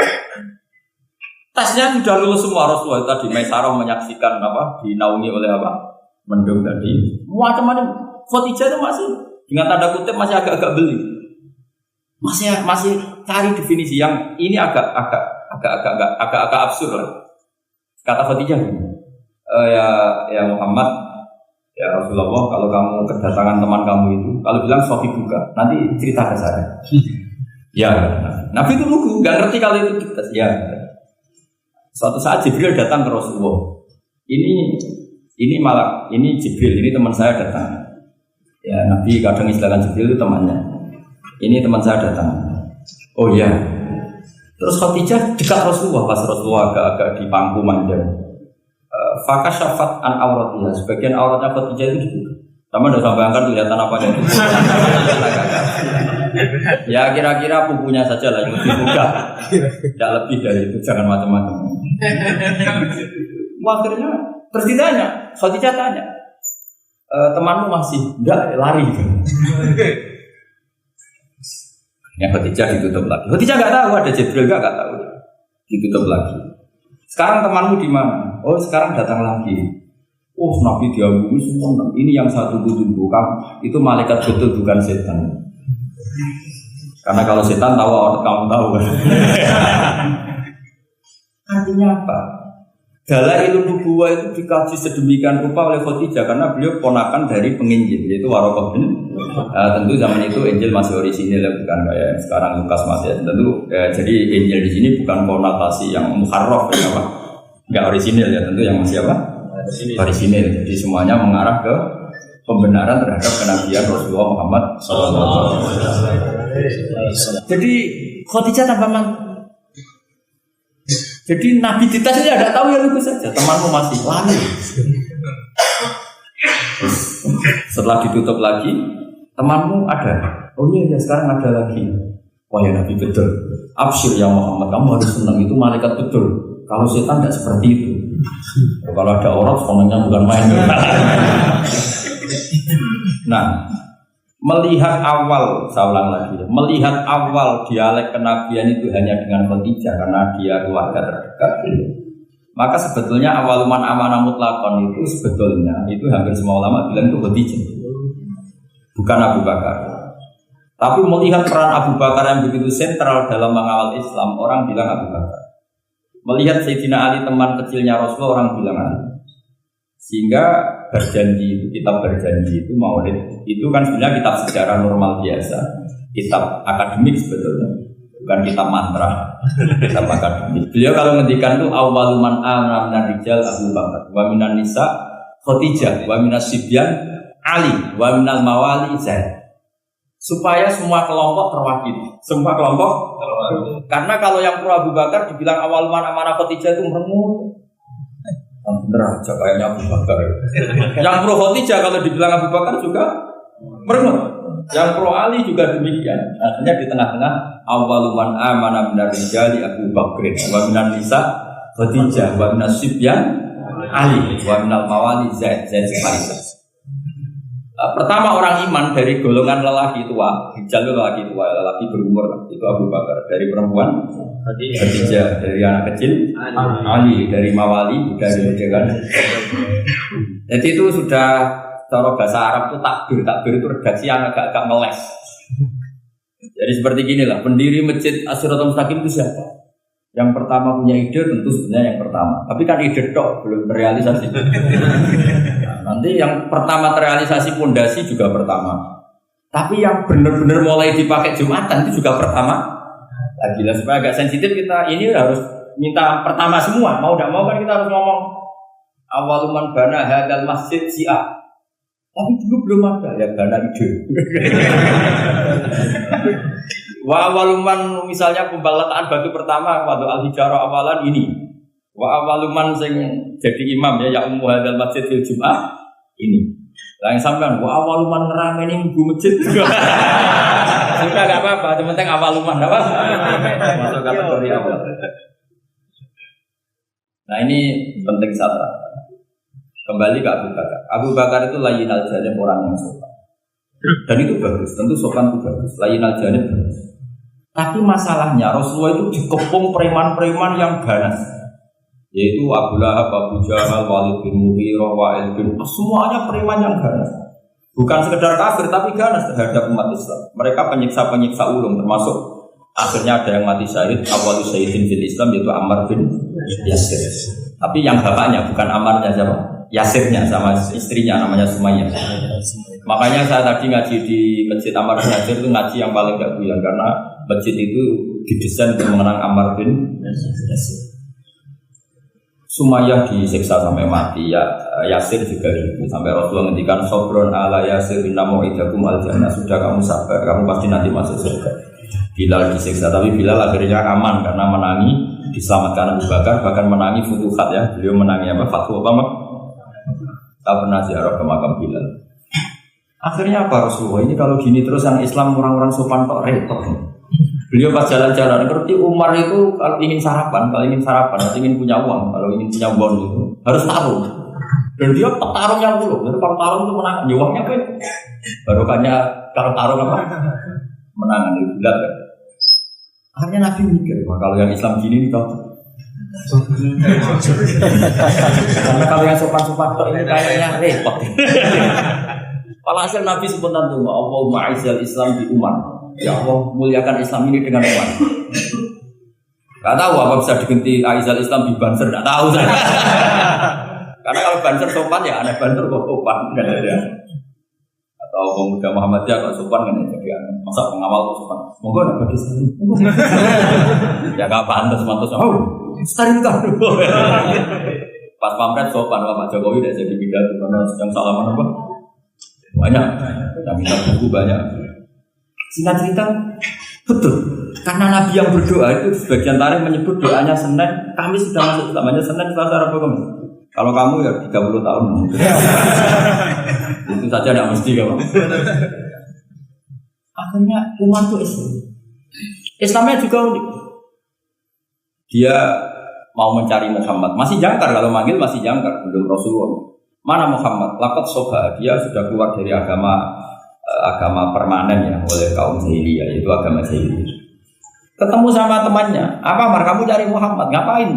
Tesnya sudah lulus semua. Rasulullah tadi Maisarah menyaksikan apa, dinaungi oleh apa, mendung tadi. Macam-macam. Khadijah itu masih dengan tanda kutip masih agak-agak beli. Masih cari definisi yang ini agak absurd lah. Kata Khadijah, ya Muhammad, ya Rasulullah, kalau kamu kedatangan teman kamu itu, kalau bilang Sofi buka, nanti cerita ke saya. Ya, Nabi itu lugu, nggak ngerti kalau itu diktas. Ya, suatu saat Jibril datang ke Rasulullah. Ini malah, ini Jibril, ini teman saya datang. Ya, Nabi kadang istilahkan Jibril itu temannya. Ini teman saya datang. Oh ya. Terus Khadijah dekat Rasulullah, pas Rasulullah agak-agak di pangku manja. Fakasyafat an auratnya, sebagian auratnya Khadijah itu dibuka. Sama udah sampai angkat kelihatan apa yang itu. Ya kira-kira pupunya saja lah yang dibuka. Tidak lebih dari itu, jangan macam-macam. Akhirnya terus ditanya, Khadijah tanya, temanmu masih enggak lari? Yang Khadijah ditutup lagi. Khadijah nggak tahu ada Jibril nggak tahu, ditutup lagi. Sekarang temanmu di mana? Oh sekarang datang lagi. Oh Nabi diambungi semua. Ini yang satu tunggu kamu itu malaikat betul bukan setan. Karena kalau setan tahu orang kamu tahu. Artinya apa? Dalailun nubuwah itu dikaji sedemikian rupa oleh Khadijah karena beliau ponakan dari penginjil yaitu Waraqah bin. Tentu zaman itu Injil masih orisinil, bukan kayak sekarang Lukas masih. Tentu jadi Injil di sini bukan konotasi yang muharraf ya apa? Enggak orisinil ya, tentu yang masih apa? Orisinil. Jadi semuanya mengarah ke pembenaran terhadap kenabian Rasulullah Muhammad SAW. Jadi Khadijah tanpa jadi Nabi dites saja tidak tahu ya lugu saja. Temanmu masih lari. Setelah ditutup lagi, temanmu ada. Oh iya ya sekarang ada lagi. Wah ya Nabi betul. Absyir ya Muhammad, kamu harus senang itu malaikat betul. Kalau setan tidak seperti itu. Kalau ada orang semuanya bukan main. Nah, melihat awal, saya ulang lagi, melihat awal dialek kenabian itu hanya dengan Khadijah karena dia keluarga terdekat. Maka sebetulnya awal man amanah mutlaqan itu sebetulnya itu hampir semua ulama bilang itu Khadijah, bukan Abu Bakar. Tapi melihat peran Abu Bakar yang begitu sentral dalam mengawal Islam, orang bilang Abu Bakar. Melihat Sayyidina Ali teman kecilnya Rasulullah, orang bilang Ali. Sehingga berjanji itu, kitab berjanji itu Maulid itu kan sebenarnya kitab sejarah normal biasa, kitab akademik sebetulnya, bukan kitab mantra, kitab akademik. Beliau kalau ngendikan itu awwalu man amana minar rijal Abu Bakar, wa minan nisa Khadijah, wa minas sibyan Ali, wa minal mawali Zaid. supaya semua kelompok terwakili. Semua kelompok terwakili. Karena kalau yang pro Abu Bakar dibilang awal mana Khadijah itu merengut. Bener aja kayaknya Abu Bakar. Yang pro Khadijah kalau dibilang Abu Bakar juga merengut. Yang pro Ali juga demikian. Akhirnya di tengah-tengah awaluman amana minar rijali Abu Bakrin wa minan nisa Khadijah wa minas sibyan Ali wa minal mawali Zaid Faisal. Pertama orang iman dari golongan lelaki tua, rijal lelaki tua, lelaki berumur itu Abu Bakar. Dari perempuan Khadijah, dari anak kecil Ali, dari mawali, dari jangan. Jadi itu sudah cara bahasa Arab itu takbir itu redaksi yang agak meles. Jadi seperti gini lah, pendiri masjid As-Siratal Mustaqim itu siapa? Yang pertama punya ide tentu sebenarnya yang pertama. Tapi kan ide tok belum terrealisasi. Nah, nanti yang pertama terrealisasi pondasi juga pertama. Tapi yang benar-benar mulai dipakai Jumatan itu juga pertama. Lagi lah supaya agak sensitif kita ini harus minta pertama semua. Mau tidak mau kan kita harus ngomong awaluman bana hadal masjid si'a. Tapi dulu belum ada ya bana ide. Wa awaluman misalnya pembalataan batu pertama waktu al-hijarah awalan ini. Wa awaluman sing jadi imam ya ummu hadzal masjid fil Jumat ini. Lah yang sampean wa awaluman ngerameni minggu masjid. Sudah enggak apa-apa, yang penting awaluman apa? Masuk kategori awal. Nah ini penting satu. Kembali ke Abu Bakar. Abu Bakar itu layyinal janib orang yang sopan. Dan itu bagus, tentu sopan itu bagus. Layyinal janib bagus. Tapi masalahnya Rasulullah itu dikepung preman-preman yang ganas, yaitu Abu Lahab, Abu Jahal, Walid bin Mughirah, Wa'il bin semuanya preman yang ganas. Bukan sekedar kafir tapi ganas terhadap umat Islam. Mereka penyiksa-penyiksa ulung, termasuk akhirnya ada yang mati syahid, awal syahidin fil Islam yaitu Ammar bin Yasir. Tapi yang bapaknya bukan Ammarnya siapa? Yasirnya sama istrinya namanya Sumayyah. Makanya saya tadi ngaji di Masjid Ammar bin Yasir itu ngaji yang paling gak buyar karena masjid itu didesain untuk mengenang Ammar bin Yasir. Sumayyah disiksa sampai mati, ya Yasir juga gitu. Sampai Rasulullah ngendikan sobron ala Yasir inna mu'idakum al-jannah. Sudah kamu sabar, kamu pasti nanti masuk surga. Bilal disiksa, tapi Bilal akhirnya aman karena menangi, diselamatkan Abu Bakar, bahkan menangi futuhat ya. Beliau menangi apa? Fatwa apa? Tak pernah ziarah ke makam Bilal. Akhirnya apa Rasulullah ini kalau gini terus yang Islam orang-orang sopan kok repot. Beliau pas jalan-jalan ngerti Umar itu kalau ingin sarapan, atau ingin punya uang, kalau ingin punya bon itu harus taruh. Dan dia petarung yang dulu. Jadi kalau taruh itu menang, uangnya apa? Barokahnya kalau taruh apa? Menangan itu Bilal kan. Akhirnya Nabi mikir, wah kalau yang Islam gini nih cocok. Karena kalau yang sopan-sopan tok ini kayaknya repot. Walhasil Nabi spontan tuh, Allahumma a'izzal Islam di Umar. Ya Allah muliakan Islam ini dengan Umar. Gak tahu apa bisa diganti a'izzal Islam di Banser, gak tahu. Karena kalau Banser sopan ya aneh Banser kok sopan kan ada. Atau pemuda Muhammadiyah kalau sopan kan jadi aneh. Masa pengawal kok sopan? Monggo nak bagi sini. Ya gak pantas mantus. Oh, sterilkan. Pas pamret sopan Pak Jokowi udah jadi pidato karena yang salaman apa? Banyak, yang minta buku banyak. Singkat cerita, betul. Karena Nabi yang berdoa itu sebagian tarikh menyebut doanya Senin, Kamis sudah masuk namanya Senin, Selasa, Rabu, Kamis. Kalau kamu ya 30 tahun. Itu saja tidak mesti kamu. Akhirnya umat itu Islam. Islamnya juga unik. Dia mau mencari Muhammad, masih jangkar kalau manggil masih jangkar belum Rasulullah. Mana Muhammad? Lakat soba, dia sudah keluar dari agama permanen ya oleh kaum jahiliyah, yaitu agama jahiliyah. Ketemu sama temannya, apa Mar kamu cari Muhammad? Ngapain?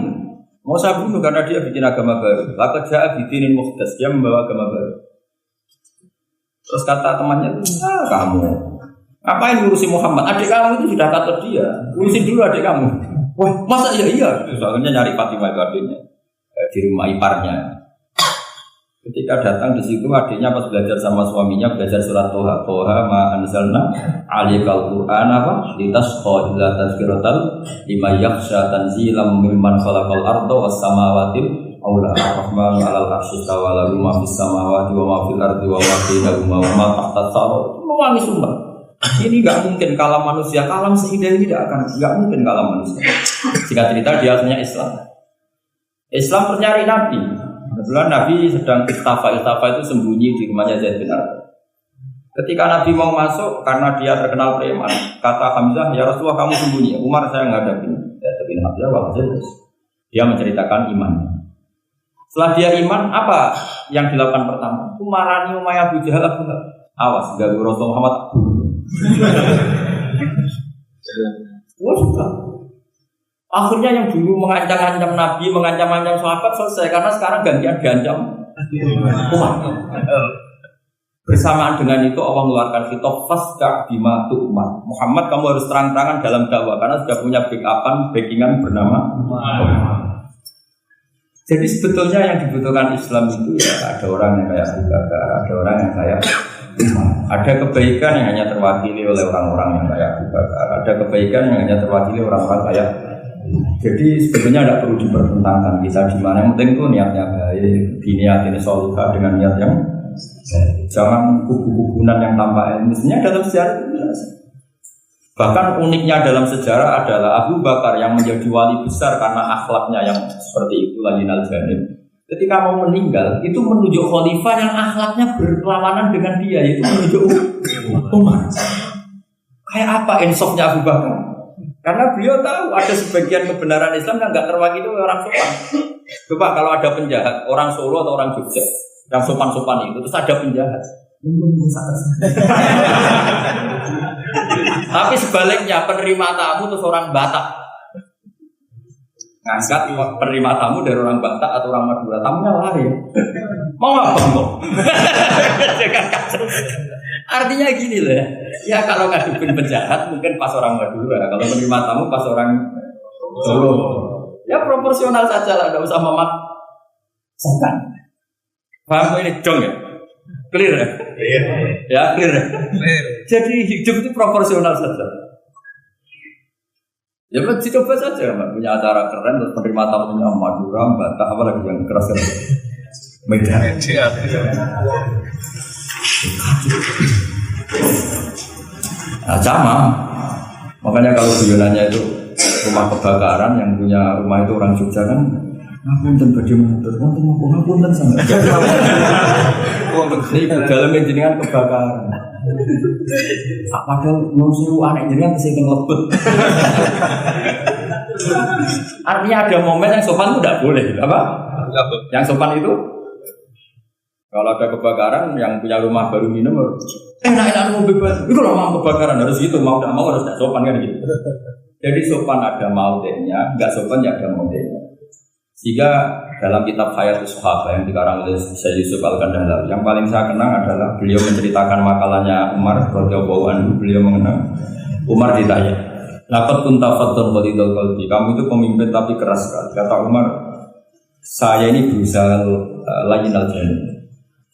Mau saya bunuh karena dia bikin agama baru. Lakat ja'a bidinin muhdas, dia membawa agama baru. Terus kata temannya, kamu ngapain ngurusin Muhammad? Adik kamu itu sudah kata dia, urusin dulu adik kamu. Wah, masa iya? Soalnya nyari Fatimah itu adiknya di rumah iparnya. Ketika datang di situ adiknya pas belajar sama suaminya belajar surat Toha ma anzalna alikal Qur'an apa litasqa illa tazkiratal liman yakhsha tanzilam mimman khalaqal arda was samawati aula ar-rahmanu 'alal 'arsy istawa lahu ma fis samawati wa ma fil ardi wa ma bainahuma wa ma tahta as-samawati wangi sumpah Ini nggak mungkin kalam manusia, kalam seindah ini nggak mungkin kalam manusia. Singkat cerita dia akhirnya Islam. Islam ternyari Nabi. Kebetulan Nabi sedang istafa itu sembunyi di rumahnya Zaid bin Arqam. Ketika Nabi mau masuk, karena dia terkenal preman, kata Hamzah, ya Rasulullah kamu sembunyi. Umar saya ngadapin. Ya, tapi Hamzah dia menceritakan iman. Setelah dia iman, apa yang dilakukan pertama? Umarani Umayyah Abu Jahal Abu Lahab. Awas, gak Rasul Muhammad. Wah sudah. Akhirnya yang dulu mengancam-ancam Nabi, mengancam-ancam sahabat selesai karena sekarang gantian diancam umat. Bersamaan dengan itu Allah mengeluarkan kitab fasda bima tu'mar. Muhammad kamu harus terang-terangan dalam dakwah karena sudah punya backingan bernama umat. Jadi sebetulnya yang dibutuhkan Islam itu ya ada orang yang kayak Abu Bakar, ada orang yang kayak Umar. Ada kebaikan yang hanya terwakili oleh orang-orang yang kayak Abu Bakar, ada kebaikan yang hanya terwakili orang-orang kayak. Jadi sebetulnya tidak perlu dipertentangkan kita di mana, yang penting itu niatnya baik, diniatin sholika dengan niat yang baik. Jangan kubu-kubunan yang tanpa ilmu. Sebenarnya dalam sejarah bahkan uniknya dalam sejarah adalah Abu Bakar yang menjadi wali besar karena akhlaknya yang seperti itu lain al-janib. Ketika mau meninggal itu menunjuk khalifah yang akhlaknya berlawanan dengan dia, yaitu menunjuk Umar. Kayak apa insafnya Abu Bakar? Karena beliau tahu ada sebagian kebenaran Islam yang nggak terwakili oleh orang sopan. Coba kalau ada penjahat, orang Solo atau orang Jogja, yang sopan-sopan itu, terus ada penjahat. Tapi sebaliknya penerima tamu terus orang Batak ngangkat penerima tamu dari orang Batak atau orang Madura, tamunya lari. Mau apa kok? Artinya gini loh ya kalau ngadepin penjahat mungkin pas orang Madura, kalau menerima tamu pas orang Solo. Ya proporsional saja lah, nggak usah memaksakan. Paham ini dong ya? Clear ya? Ya clear ya? Jadi hidup itu proporsional saja. Ya kan coba saja, punya acara keren terus menerima tamunya Madura, Batak, apa lagi yang keras kan? Medan. Nah, sama. Makanya kalau guyonannya itu rumah kebakaran, yang punya rumah itu orang Jogja kan, ngapunten badhe matur, wonten napa ngapunten sangat. Wonten iki daleme jenengan kebakaran. Padahal nusu anak jenengan sing lebet. Artinya ada momen yang sopan itu tidak boleh, apa? Yang sopan itu kalau ada kebakaran, yang punya rumah baru minum, enak-enak mau bebas. Itu kalau mau kebakaran harus gitu, mau tidak mau harus tidak sopan kan gitu. Jadi sopan ada maudenya, nggak sopan ya ada maudenya. Sehingga dalam kitab Hayatus Sahabah yang dikarang oleh Syekh Yusuf Al-Kandahlar, yang paling saya kenang adalah beliau menceritakan makalahnya Umar radhiyallahu anhu. Beliau mengenang Umar ditanya, "Laqad kunta faddun qalidul qalbi." Kamu itu pemimpin tapi keras sekali. Kata Umar, "Saya ini berusaha layyinal janib."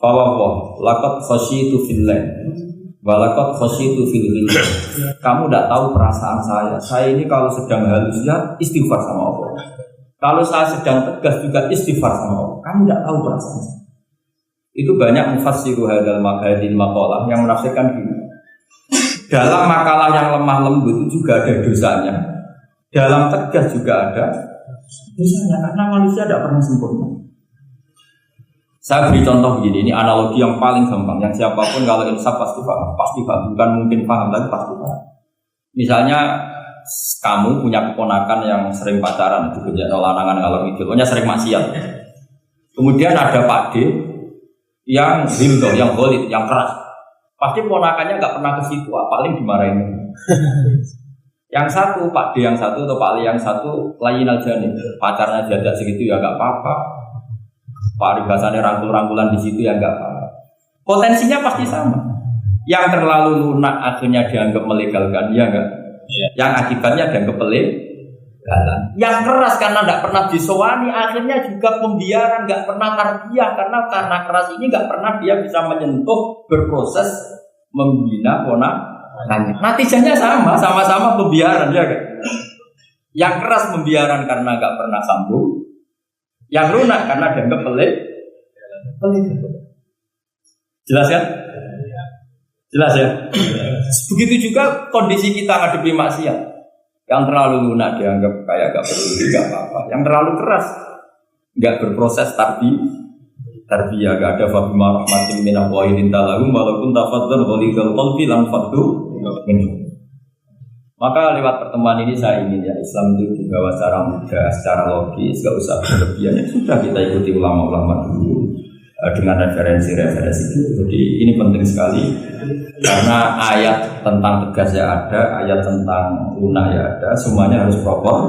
Fawwah, laqad khasyitu fillah, wa laqad khasyitu fil ghillah. Kamu tidak tahu perasaan saya. Saya ini kalau sedang halus ya istighfar sama Allah. Kalau saya sedang tegas juga istighfar sama Allah. Kamu tidak tahu perasaan saya. Itu banyak mufassiru hadal maqalah yang menafsirkan gini. Dalam makalah yang lemah lembut itu juga ada dosanya. Dalam tegas juga ada dosanya karena manusia tidak pernah sempurna. Saya beri contoh begini, ini analogi yang paling gampang, yang siapapun kalau insaf pasti paham, bukan mungkin paham tapi pasti paham. Misalnya kamu punya keponakan yang sering pacaran, itu kerja lanangan kalau itu, pokoknya sering maksiat. Kemudian ada Pak D yang zildo, yang golid, yang keras. Pasti ponakannya nggak pernah ke situ, paling dimarahin. Yang satu Pak D yang satu atau Pak Ali yang satu lain aja nih, pacarnya jadak segitu ya nggak apa-apa. Paribasannya rangkul-rangkulan di situ ya enggak apa. Potensinya pasti sama. Yang terlalu lunak akhirnya dianggap melegalkan, ya enggak? Ya. Yang akibatnya dianggap pelegalan. Yang keras karena enggak pernah disowani, akhirnya juga pembiaran, enggak pernah tarbiyah karena keras ini enggak pernah dia bisa menyentuh, berproses membina ponakannya. Natijanya sama-sama pembiaran, ya enggak? Yang keras pembiaran karena enggak pernah sambung. Yang lunak karena dianggap pelik. Jelas kan? Jelas ya? Begitu juga kondisi kita ngadepi maksiat. Yang terlalu lunak dianggap kayak gak peduli, gak apa-apa. Yang terlalu keras, gak berproses tarbiyah, gak ada fabima rahmatin minallahi lintalahum walaupun tafadzal ghalidul qalbi lan faddu minhum. Maka lewat pertemuan ini saya ingin ya Islam itu dibawa secara mudah, secara logis, gak usah berlebihan. Ya sudah kita ikuti ulama-ulama dulu dengan referensi-referensi itu. Jadi ini penting sekali karena ayat tentang tegas ya ada, ayat tentang lunak ya ada, semuanya harus proper.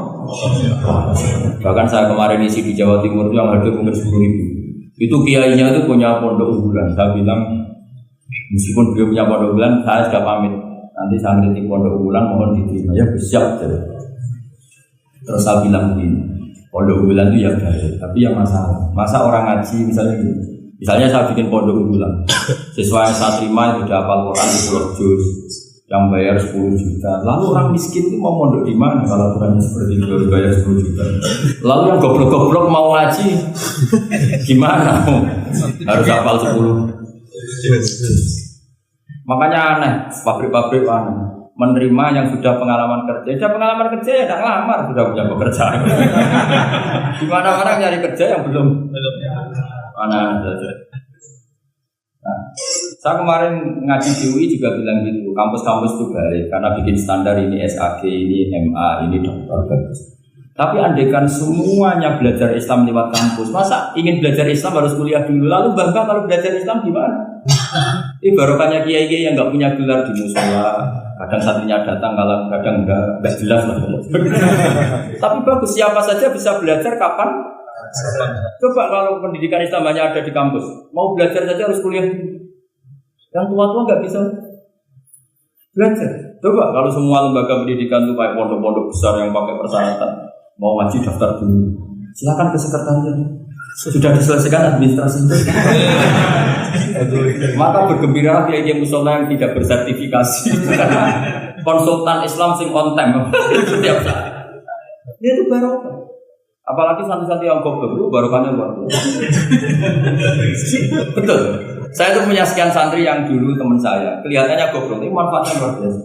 Bahkan saya kemarin isi di Jawa Timur itu yang hadir mungkin 10.000. Itu kiainya itu punya pondok unggulan. Saya bilang meskipun beliau punya pondok unggulan, saya sudah pamit. Nanti saya ngerti pondok unggulan mohon diterima ya bersiap. Terus saya bilang begini, pondok unggulan itu ya baik, tapi ya masa orang ngaji misalnya gini. Misalnya saya bikin pondok unggulan, siswa yang saya terima itu udah hafal Quran di Pulau Jus, yang bayar 10 juta. Lalu orang miskin itu mau pondok di mana kalau aturannya seperti itu bayar 10 juta? Lalu yang goblok-goblok mau ngaji, gimana? Harus hafal 10. Makanya aneh, pabrik-pabrik menerima yang sudah pengalaman kerja. Sudah pengalaman kerja ya tidak lamar, sudah punya pekerjaan. Gimana orang nyari kerja yang belum mana saja. Nah, saya kemarin ngaji di UI juga bilang gitu, kampus-kampus itu baik karena bikin standar ini SAG, ini MA, ini dokter bagus. Tapi andaikan semuanya belajar Islam lewat kampus, masa ingin belajar Islam harus kuliah dulu, lalu bangga kalau belajar Islam gimana? Ini barokahnya kiai-kiai yang nggak punya gelar di musola, kadang santrinya datang, kadang nggak jelas lah. Tapi bagus, siapa saja bisa belajar kapan? Coba kalau pendidikan Islam hanya ada di kampus, mau belajar saja harus kuliah. Yang tua-tua nggak bisa belajar. Coba kalau semua lembaga pendidikan itu kayak pondok-pondok besar yang pakai persyaratan, mau ngaji daftar dulu, silakan ke sekretariat. Sudah diselesaikan administrasi. Maka bergembira kiai musola yang tidak bersertifikasi. Konsultan Islam sing on time setiap saat. Dia itu barokah. Apalagi santri-santri yang goblok itu barokahnya luar biasa. Betul. Saya tuh punya sekian santri yang dulu teman saya, kelihatannya goblok, tapi manfaatnya luar biasa.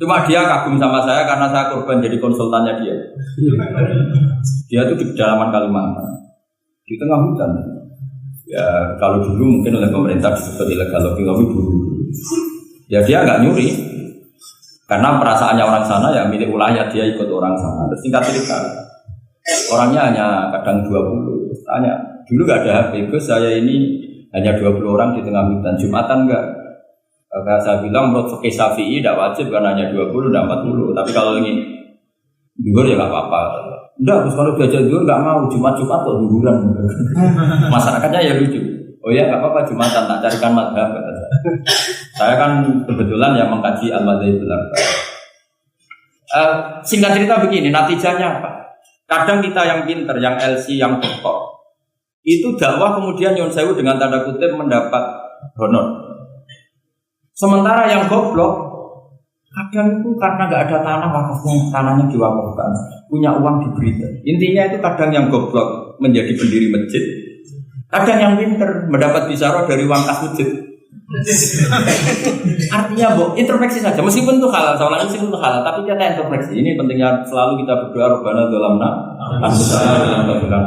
Cuma dia kagum sama saya karena saya korban jadi konsultannya dia. Dia tuh di pedalaman Kalimantan, di tengah hutan. Ya kalau dulu mungkin oleh pemerintah disebut ilegal logging dulu. Ya dia nggak nyuri, karena perasaannya orang sana ya milik wilayah, dia ikut orang sana. Terus singkat cerita, orangnya hanya kadang 20. Tanya, dulu nggak ada HP, Gus saya ini hanya 20 orang di tengah hutan, Jumatan enggak? Maka saya bilang menurut fikih Syafi'i tidak wajib karena hanya 20 dan 40. Tapi kalau ini duhur ya nggak apa-apa. Enggak, kalau diajak duhur nggak mau, Jumat-Jumat kok duhuran. Masyarakatnya ya lucu. Oh ya nggak apa-apa Jumatan, tak carikan madhab. Saya kan kebetulan ya mengkaji al-madhabul arba'. Singkat cerita begini, natijahnya apa? Kadang kita yang pinter, yang LC, yang doktor, itu dakwah kemudian Nyun Sewu dengan tanda kutip mendapat honor. Sementara yang goblok, kadang itu karena nggak ada tanah wakafnya, tanahnya diwakafkan, punya uang diberi. Intinya itu kadang yang goblok menjadi pendiri masjid, kadang yang pinter mendapat bisyarah dari uang kas masjid. Artinya introspeksi saja, meskipun itu halal, saya ulangi meskipun itu halal, tapi kita introspeksi. Ini pentingnya selalu kita berdoa Rabbana dzalamna anfusana.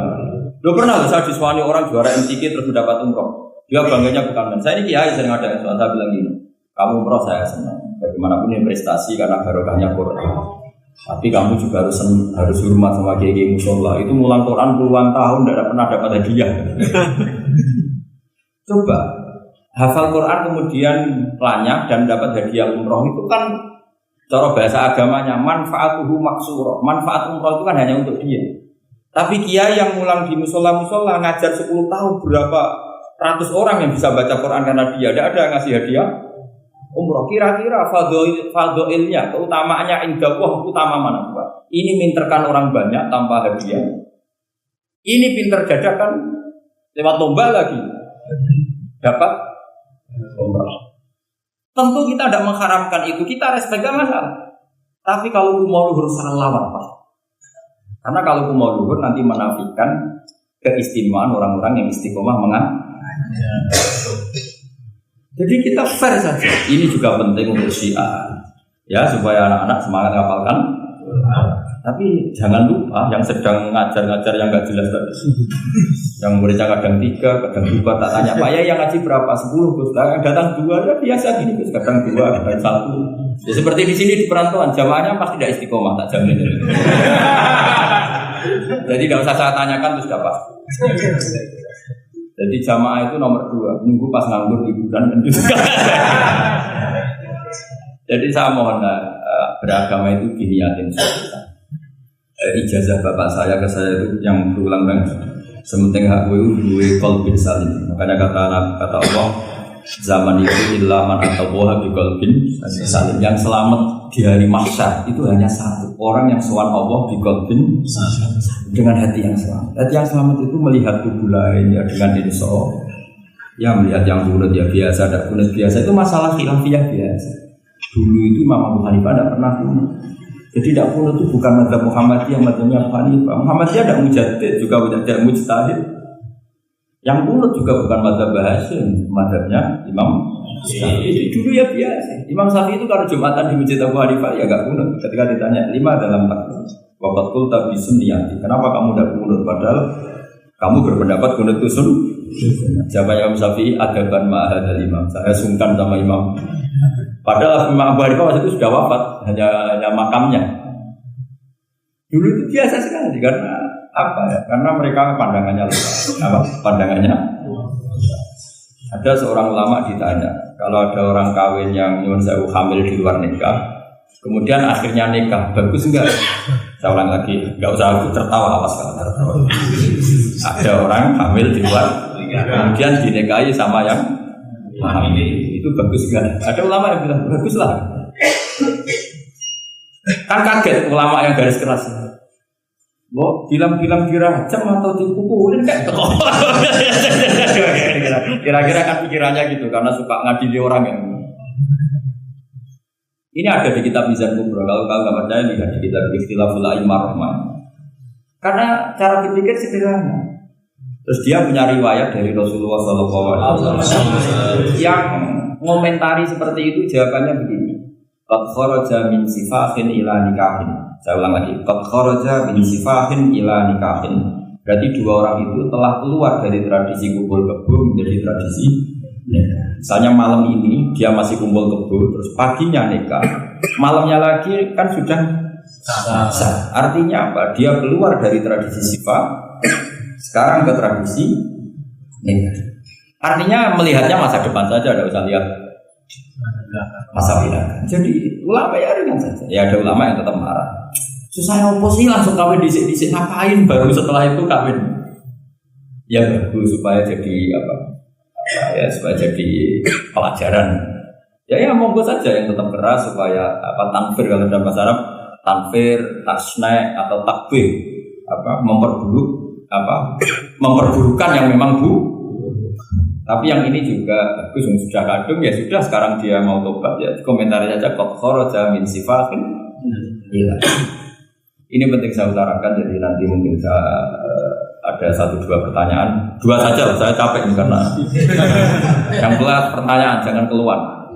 Lo pernah saya disuani orang juara MTQ terus mendapat umroh, dia bangganya bukan main. Saya ini kiai sering ada yang saya bilang gini, kamu umroh saya senang, bagaimanapun ini prestasi karena barokahnya Quran. Tapi kamu juga harus hormat sama kiai musola. Itu mulang Quran puluhan tahun tidak pernah dapat hadiah. Coba hafal Quran kemudian lanyak dan dapat hadiah umroh itu kan cara bahasa agamanya manfaatuhu maksuro. Manfaat umroh itu kan hanya untuk dia. Tapi kiai yang mulang di musola-musola ngajar 10 tahun berapa ratus orang yang bisa baca Quran karena dia tidak ada yang ngasih hadiah umroh. Kira-kira fadhoilnya, keutamaannya indallah utama mana Pak? Ini minterkan orang banyak tanpa hadiah. Ini pinter dadakan lewat lomba lagi dapat umroh. Tentu kita tidak mengharamkan itu, kita respect masalah. Tapi kalau mau luhur salah lawan Pak. Karena kalau mau luhur nanti menafikan keistimewaan orang-orang yang istiqomah mengajar. Jadi kita fair saja. Ini juga penting untuk Syiah. Ya, supaya anak-anak semangat ngapalkan. Tapi jangan lupa yang sedang ngajar-ngajar yang nggak jelas tadi. Yang muridnya kadang 3, kadang 2, tak tanya, Pak ya yang ngaji berapa? 10, Gus. Datang 2, ya biasa gini, Gus. Kadang 2, kadang 1. Ya seperti di sini di perantauan, jamaahnya pasti tidak istiqomah, tak jamin. Jadi tidak usah saya tanyakan, itu sudah pasti. Jadi jamaah itu nomor 2, nunggu pas nganggur hiburan dan juga. Jadi saya mohon beragama itu diniatin saja. Ijazah bapak saya ke saya itu yang berulang kan sementing hak gue qalbin salim. Makanya kata Allah zaman itu illa man atallaha bi qalbin salim. Yang selamat di hari mahsyar itu hanya satu orang yang sowan Allah bi qalbin dengan hati yang selamat. Hati yang selamat itu melihat tubuh lain ya dengan insya ya melihat yang kunut ya biasa, tidak kunut biasa itu masalah khilafiyah biasa. Dulu itu Imam Abu Hanifah tidak pernah kunut. Jadi tidak kunut itu bukan mazhab Muhammadiyah, mazhabnya Abu Hanifah. Muhammadiyah tidak mujaddid, juga tidak mujtahid. Yang kunut juga bukan mazhab Hasyim, mazhabnya Imam Syafi'i. Dulu ya biasa. Imam Syafi'i itu kalau Jumatan di Masjid Abu Hanifah ya enggak kunut. Ketika ditanya 5 dalam takbir, waqad qulta bi sunniyati. Kenapa kamu tidak kunut padahal kamu berpendapat kunut itu sunnah? Jawabnya Imam Syafi'i adaban ma'ahadal imam. Saya sungkan sama imam. Padahal Imam Abu Hanifah waktu itu sudah wafat, hanya makamnya. Dulu itu biasa sekali karena apa ya? Karena mereka pandangannya luas. Apa pandangannya? Ada seorang ulama ditanya, kalau ada orang kawin yang nyuwun sewu hamil di luar nikah, kemudian akhirnya nikah, bagus enggak? Saya ulang lagi, enggak usah aku tertawa, awas kalau tertawa. Ada orang hamil di luar, kemudian dinikahi sama yang hamil. Itu bagus kan? Ada ulama yang bilang baguslah. Kan kaget ulama yang garis keras. Mau bilang-bilang dirajam atau dipukulin kayak kira-kira kan pikirannya gitu karena suka ngadili orang yang. Ini ada di kitab Mizan Kubra. Kalau nggak percaya lihat di kitab Ikhtilaful A'immah. Karena cara berpikir sederhana. Terus dia punya riwayat dari Rasulullah SAW yang ngomentari seperti itu jawabannya begini. Qad kharaja min sifahin ila nikahin. Saya ulang lagi. Qad kharaja min sifahin ila nikahin. Berarti dua orang itu telah keluar dari tradisi kumpul kebo menjadi tradisi nikah. Misalnya malam ini dia masih kumpul kebo, terus paginya nikah. Malamnya lagi kan sudah sah. Artinya apa? Dia keluar dari tradisi sifat sekarang ke tradisi nikah. Artinya melihatnya masa depan saja, tidak usah lihat masa belakang. Jadi ulama ya ringan saja. Ya ada ulama yang tetap marah. Susah apa sih langsung kawin disik-disik ngapain baru setelah itu kawin? Ya bagus supaya jadi apa? Ya supaya jadi pelajaran. Ya monggo saja yang tetap keras supaya apa tanfir kalau dalam bahasa Arab tanfir, tasna atau takbir apa memperburukan yang memang tapi yang ini juga bagus sudah kadung ya sudah sekarang dia mau tobat ya komentari saja qad kharaja min sifatin ila. Ini penting saya utarakan jadi nanti mungkin saya ada 1-2 pertanyaan 2 saja saya capek ini karena yang belas pertanyaan jangan keluar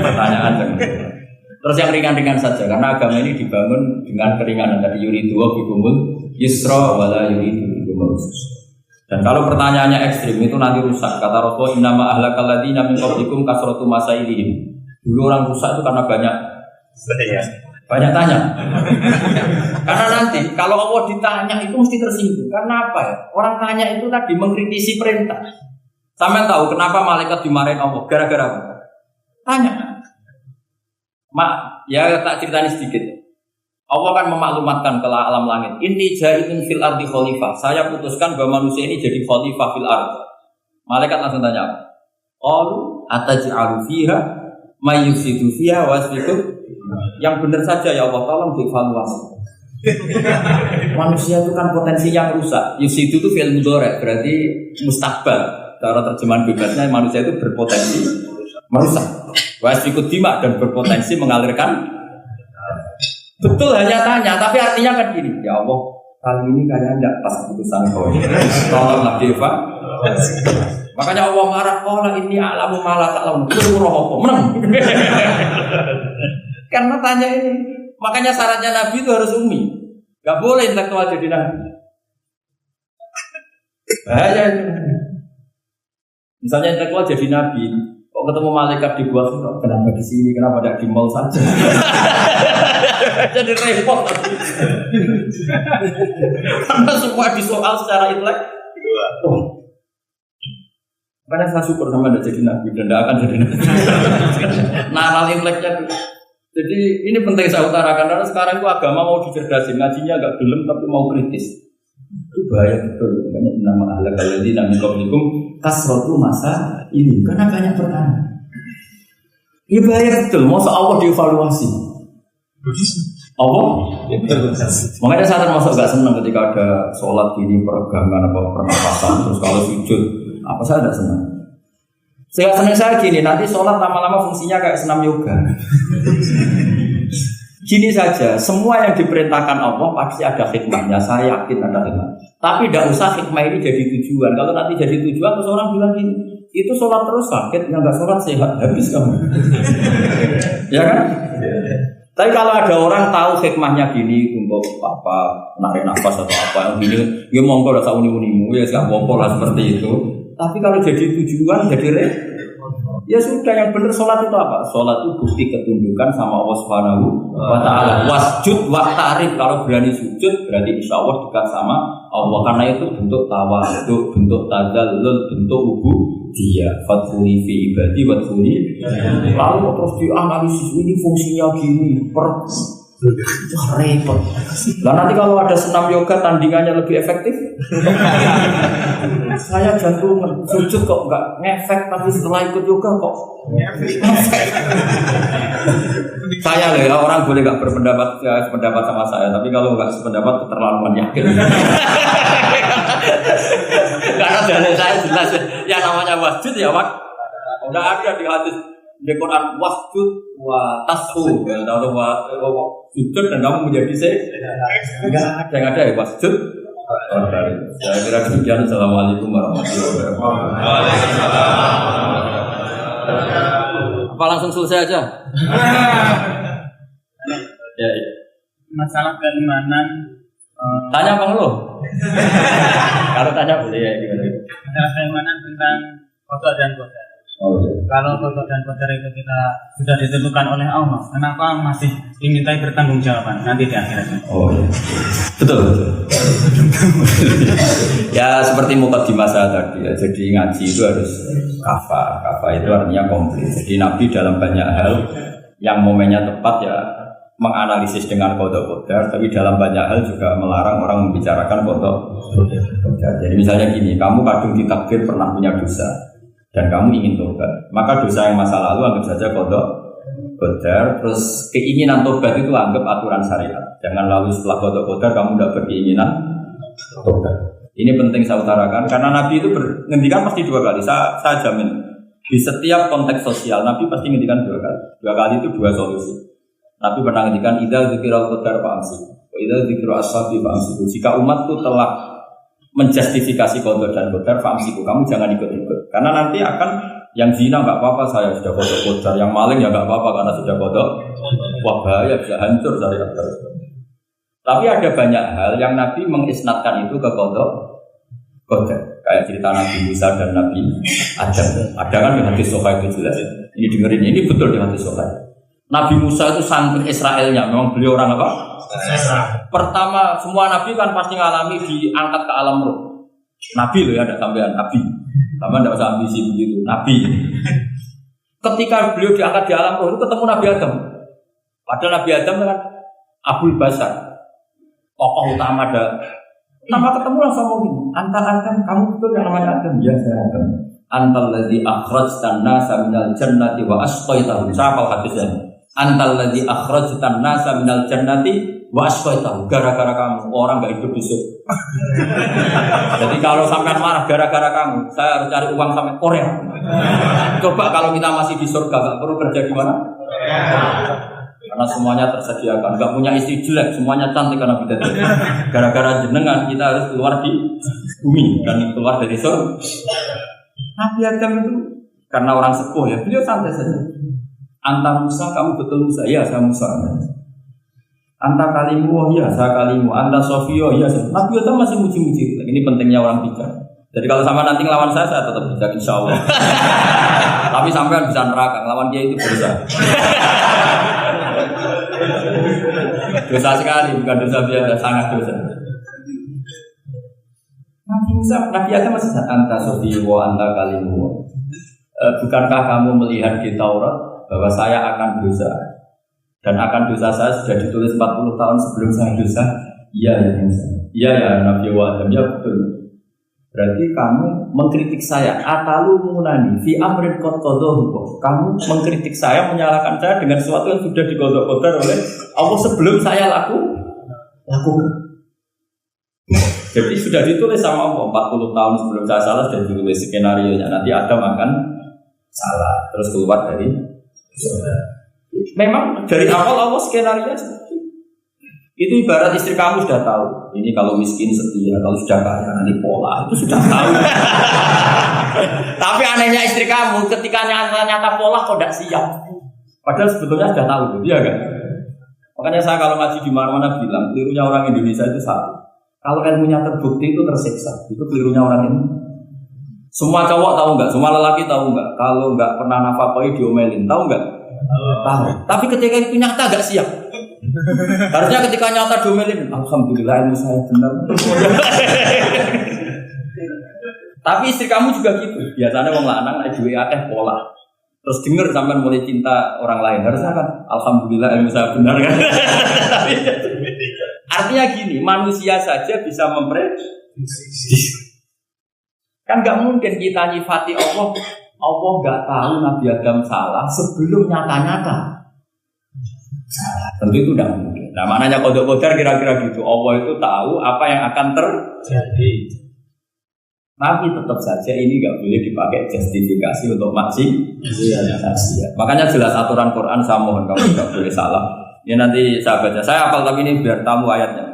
pertanyaan jangan keluar. Terus yang ringan-ringan saja karena agama ini dibangun dengan keringanan dari yuridu wa bikumul yusra wala yuridu bikumul usra. Dan kalau pertanyaannya ekstrim itu nanti rusak. Kata Rasulullah innama ahlakal ladzina min qablikum kasratu masailihim. Dulu orang rusak itu karena banyak tanya. Karena nanti kalau Allah ditanya itu mesti tersinggung. Karena apa ya? Orang tanya itu tadi mengkritisi perintah. Sampai tahu kenapa malaikat dimarahin Allah? Gara-gara apa? Tanya. Ya tak ceritani sedikit. Allah kan memaklumatkan ke alam langit. Inni ja'ilun fil ardi khalifah. Saya putuskan bahwa manusia ini jadi khalifah fil ardi. Malaikat langsung tanya apa? Qalu ataj'alu fiha may yufsidu fiha wa yasfiku. Yang benar saja ya Allah, tolong dievaluasi. Manusia itu kan potensinya rusak. Yufsidu itu fi'il mudhari', berarti mustaqbal. Cara terjemahan bebasnya manusia itu berpotensi merusak. Wa yasfiku dima dan berpotensi mengalirkan. Betul hanya tanya, tapi artinya kan gini, ya Allah, kali ini kayaknya tidak pas keputusan kau. Tolonglah Deva. Makanya Allah marah, qala inni a'lamu ma la ta'lamun. Kuwi roh apa? Meneng. Karena tanya ini. Makanya syaratnya Nabi itu harus ummi. Gak boleh intelektual jadi Nabi. Bahaya itu. Misalnya intelektual jadi Nabi, kok ketemu malaikat di gua Hira, kenapa di sini, kenapa tidak di mall saja? Jadi repot. Karena semua disoal secara intelek. Karena saya syukur sama Anda jadi Nabi dan tidak akan jadi Nabi. Naral inteleknya itu. Jadi ini penting saya utarakan karena sekarang itu agama mau dicerdasin, ngajinya agak gelem tapi mau kritis. Itu bahaya betul. Makanya nama ahlak alladzina min qablikum kasratu masa ini karena banyak pertanyaan. Ini bahaya betul. Masa Allah dievaluasi. Allah? Makanya saya termasuk gak senang ketika ada sholat gini peregangan apa pernapasan terus kalau sujud apa saya tidak senang. Saya senang saya gini, nanti sholat lama-lama fungsinya kayak senam yoga. Gini saja, semua yang diperintahkan Allah pasti ada hikmahnya, saya yakin ada hikmah. Tapi tidak usah hikmah ini jadi tujuan. Kalau nanti jadi tujuan, terus orang bilang gini, itu sholat terus sakit, yang nggak sholat sehat, habis kamu. Ya kan? Tapi kalau ada orang tahu hikmahnya gini untuk apa, narik nafas atau apa yang gini, ya monggo lah uni-unimu, ya nggak monggo lah seperti itu. Tapi kalau jadi tujuan, jadi ya sudah yang benar sholat itu apa? Sholat itu bukti ketundukan sama Allah Subhanahu wa Ta'ala. Wasjud waqtarib, kalau berani sujud berarti insya Allah dekat sama Allah. Karena itu bentuk tawadhu, bentuk tadzallul, bentuk ubudiyah. Fadkhuli fi ibadi wadkhuli. Lalu terus dianalisis ini fungsinya gini, repot. Lah nanti kalau ada senam yoga tandingannya lebih efektif. Saya jantungan, sujud kok enggak ngefek, tapi setelah ikut yoga kok ngefek. Saya loh ya, orang boleh enggak berpendapat sependapat sama saya, tapi kalau enggak sependapat keterlaluan yakin. Karena dalil saya jelas ya namanya wasjud ya Pak. Enggak ada di hadis di Quran wasjud wa tasfu atau sujud dan kamu menjadi enggak ada yang ada ya wasjud. Saya kira demikian. Assalamualaikum warahmatullahi wabarakatuh. Apa langsung selesai aja? Ya, ya. Masalah keimanan. Tanya Bang lo. Kalau tanya boleh ya gimana? Masalah keimanan tentang qada dan qadar. Oh, iya. Kalau qada dan qadar itu kita sudah ditentukan oleh Allah, kenapa masih dimintai bertanggung jawaban nanti di akhirat? Oh iya. Betul. Ya seperti mukadimah saya tadi ya. Jadi ngaji itu harus kafah. Kafah itu artinya komplit. Jadi Nabi dalam banyak hal yang momennya tepat ya menganalisis dengan qada-qadar, tapi dalam banyak hal juga melarang orang membicarakan qada-qadar. Jadi misalnya gini, kamu kadung ditakdir pernah punya dosa dan kamu ingin tobat, maka dosa yang masa lalu anggap saja qada-qadar. Terus keinginan tobat itu anggap aturan syariat. Jangan lalu setelah qada-qadar kamu tidak berkeinginan tobat. Ini penting saya utarakan karena Nabi itu menghentikan pasti dua kali. Saya jamin di setiap konteks sosial Nabi pasti menghentikan dua kali. Dua kali itu dua solusi. Nabi pernah menghentikan idza dzikra qadar fa'amsi wa idza dzikra ashabi fa'amsi. Jika umat itu telah menjustifikasi qada dan qadar fa'amsi, kamu jangan ikut-ikut. Karena nanti akan yang zina enggak apa-apa, saya sudah qada-qadar, yang maling ya enggak apa-apa karena sudah qada. Wah bahaya, bisa hancur syariat. Tapi ada banyak hal yang Nabi mengisnadkan itu ke qada. Kayak cerita Nabi Musa dan Nabi Adam. Ada kan di hadis Sahih itu jelas. Ini dengerin, ini betul di hadis Sahih. Nabi Musa itu santri Israelnya, memang beliau orang apa? Pertama, semua Nabi kan pasti ngalami diangkat ke alam roh. Nabi loh ya, ada sampean Nabi. Sama tidak usah ambisi begitu, Nabi. Ketika beliau diangkat di alam roh itu ketemu Nabi Adam. Padahal Nabi Adam kan Abul Basar, tokoh utama ada. Nama ketemu langsung ngomong, Adam, kamu betul yang namanya Adam? Ya saya Adam. Antal ladzi akhrajtan nasa minal jannati wa asqaitahum. Siapa hadisnya? Antal ladzi akhrajtan nasa minal jannati wa asqaitahum. Gara-gara kamu orang enggak hidup di surga. Jadi kalau sampai marah gara-gara kamu, saya harus cari uang sampai Korea. Coba kalau kita masih di surga enggak perlu kerja di mana? Karena semuanya tersediakan, enggak punya istri jelek, semuanya cantik karena bidadari. Gara-gara jenengan kita harus keluar di bumi dan keluar dari surga. Nabi Adam itu karena orang sepuh ya, beliau santai saja. Anta Musa, kamu betul Musa? Ya, saya Musa. Anta kalimu, ya saya kalimu. Anta Sofio, ya saya. Nabi Adam masih muji-muji. Ini pentingnya orang bijak. Jadi kalau sama nanti ngelawan saya tetap bijak insya Allah. Tapi sampai bisa neraka, ngelawan dia itu dosa. Dosa sekali, bukan dosa biasa, sangat dosa. Nabi Musa, Nabi Adam masih anta Sofio, anta kalimu. Bukankah kamu melihat di Taurat bahwa saya akan dosa dan akan dosa saya sudah ditulis 40 tahun sebelum saya dosa? Iya ya Musa. Iya ya Nabi Adam, ya betul. Berarti kamu mengkritik saya atalu munani fi amrin qad qadahu. Kamu mengkritik saya, menyalahkan saya dengan sesuatu yang sudah digodok-godok oleh Allah sebelum saya lakukan. Jadi sudah ditulis sama Allah 40 tahun sebelum saya salah, sudah ditulis skenario-nya. Nanti Adam akan salah terus keluar dari surga. Memang dari awal Allah skenario seperti itu. Ibarat istri kamu sudah tahu ini kalau miskin setia, kalau sudah kaya nanti pola, itu sudah tahu. Tapi anehnya istri kamu ketika nyata pola kok tidak siap, padahal sebetulnya sudah tahu, dia kan. Makanya saya kalau ngaji di mana-mana bilang kelirunya orang Indonesia itu satu, kalau ilmunya terbukti itu tersiksa, itu kelirunya orang ini. Semua cowok tahu enggak? Semua lelaki tahu enggak? Kalau enggak pernah nafkahi diomelin, tahu enggak? Tahu. Tapi ketika itu nyata enggak siap. Harusnya ketika nyata diomelin, alhamdulillah ilmu saya benar. Tapi istri kamu juga gitu. Biasanya wong lanang nek duwe akeh pola. Terus denger sampean mulai cinta orang lain, harusnya kan alhamdulillah ilmu saya benar kan. Artinya gini, manusia saja bisa memprediksi. Kan nggak mungkin kita nyifati Allah nggak tahu Nabi Adam salah sebelum nyata-nyata salah. Tentu itu tidak mungkin. Nah maknanya kodok-kodar kira-kira gitu. Allah itu tahu apa yang akan terjadi. Tapi tetap saja ini nggak boleh dipakai justifikasi untuk maksiat. Makanya jelas aturan Quran saya mohon kamu nggak boleh salah. Ini nanti saya baca. Saya hafal tapi ini biar tamu ayatnya.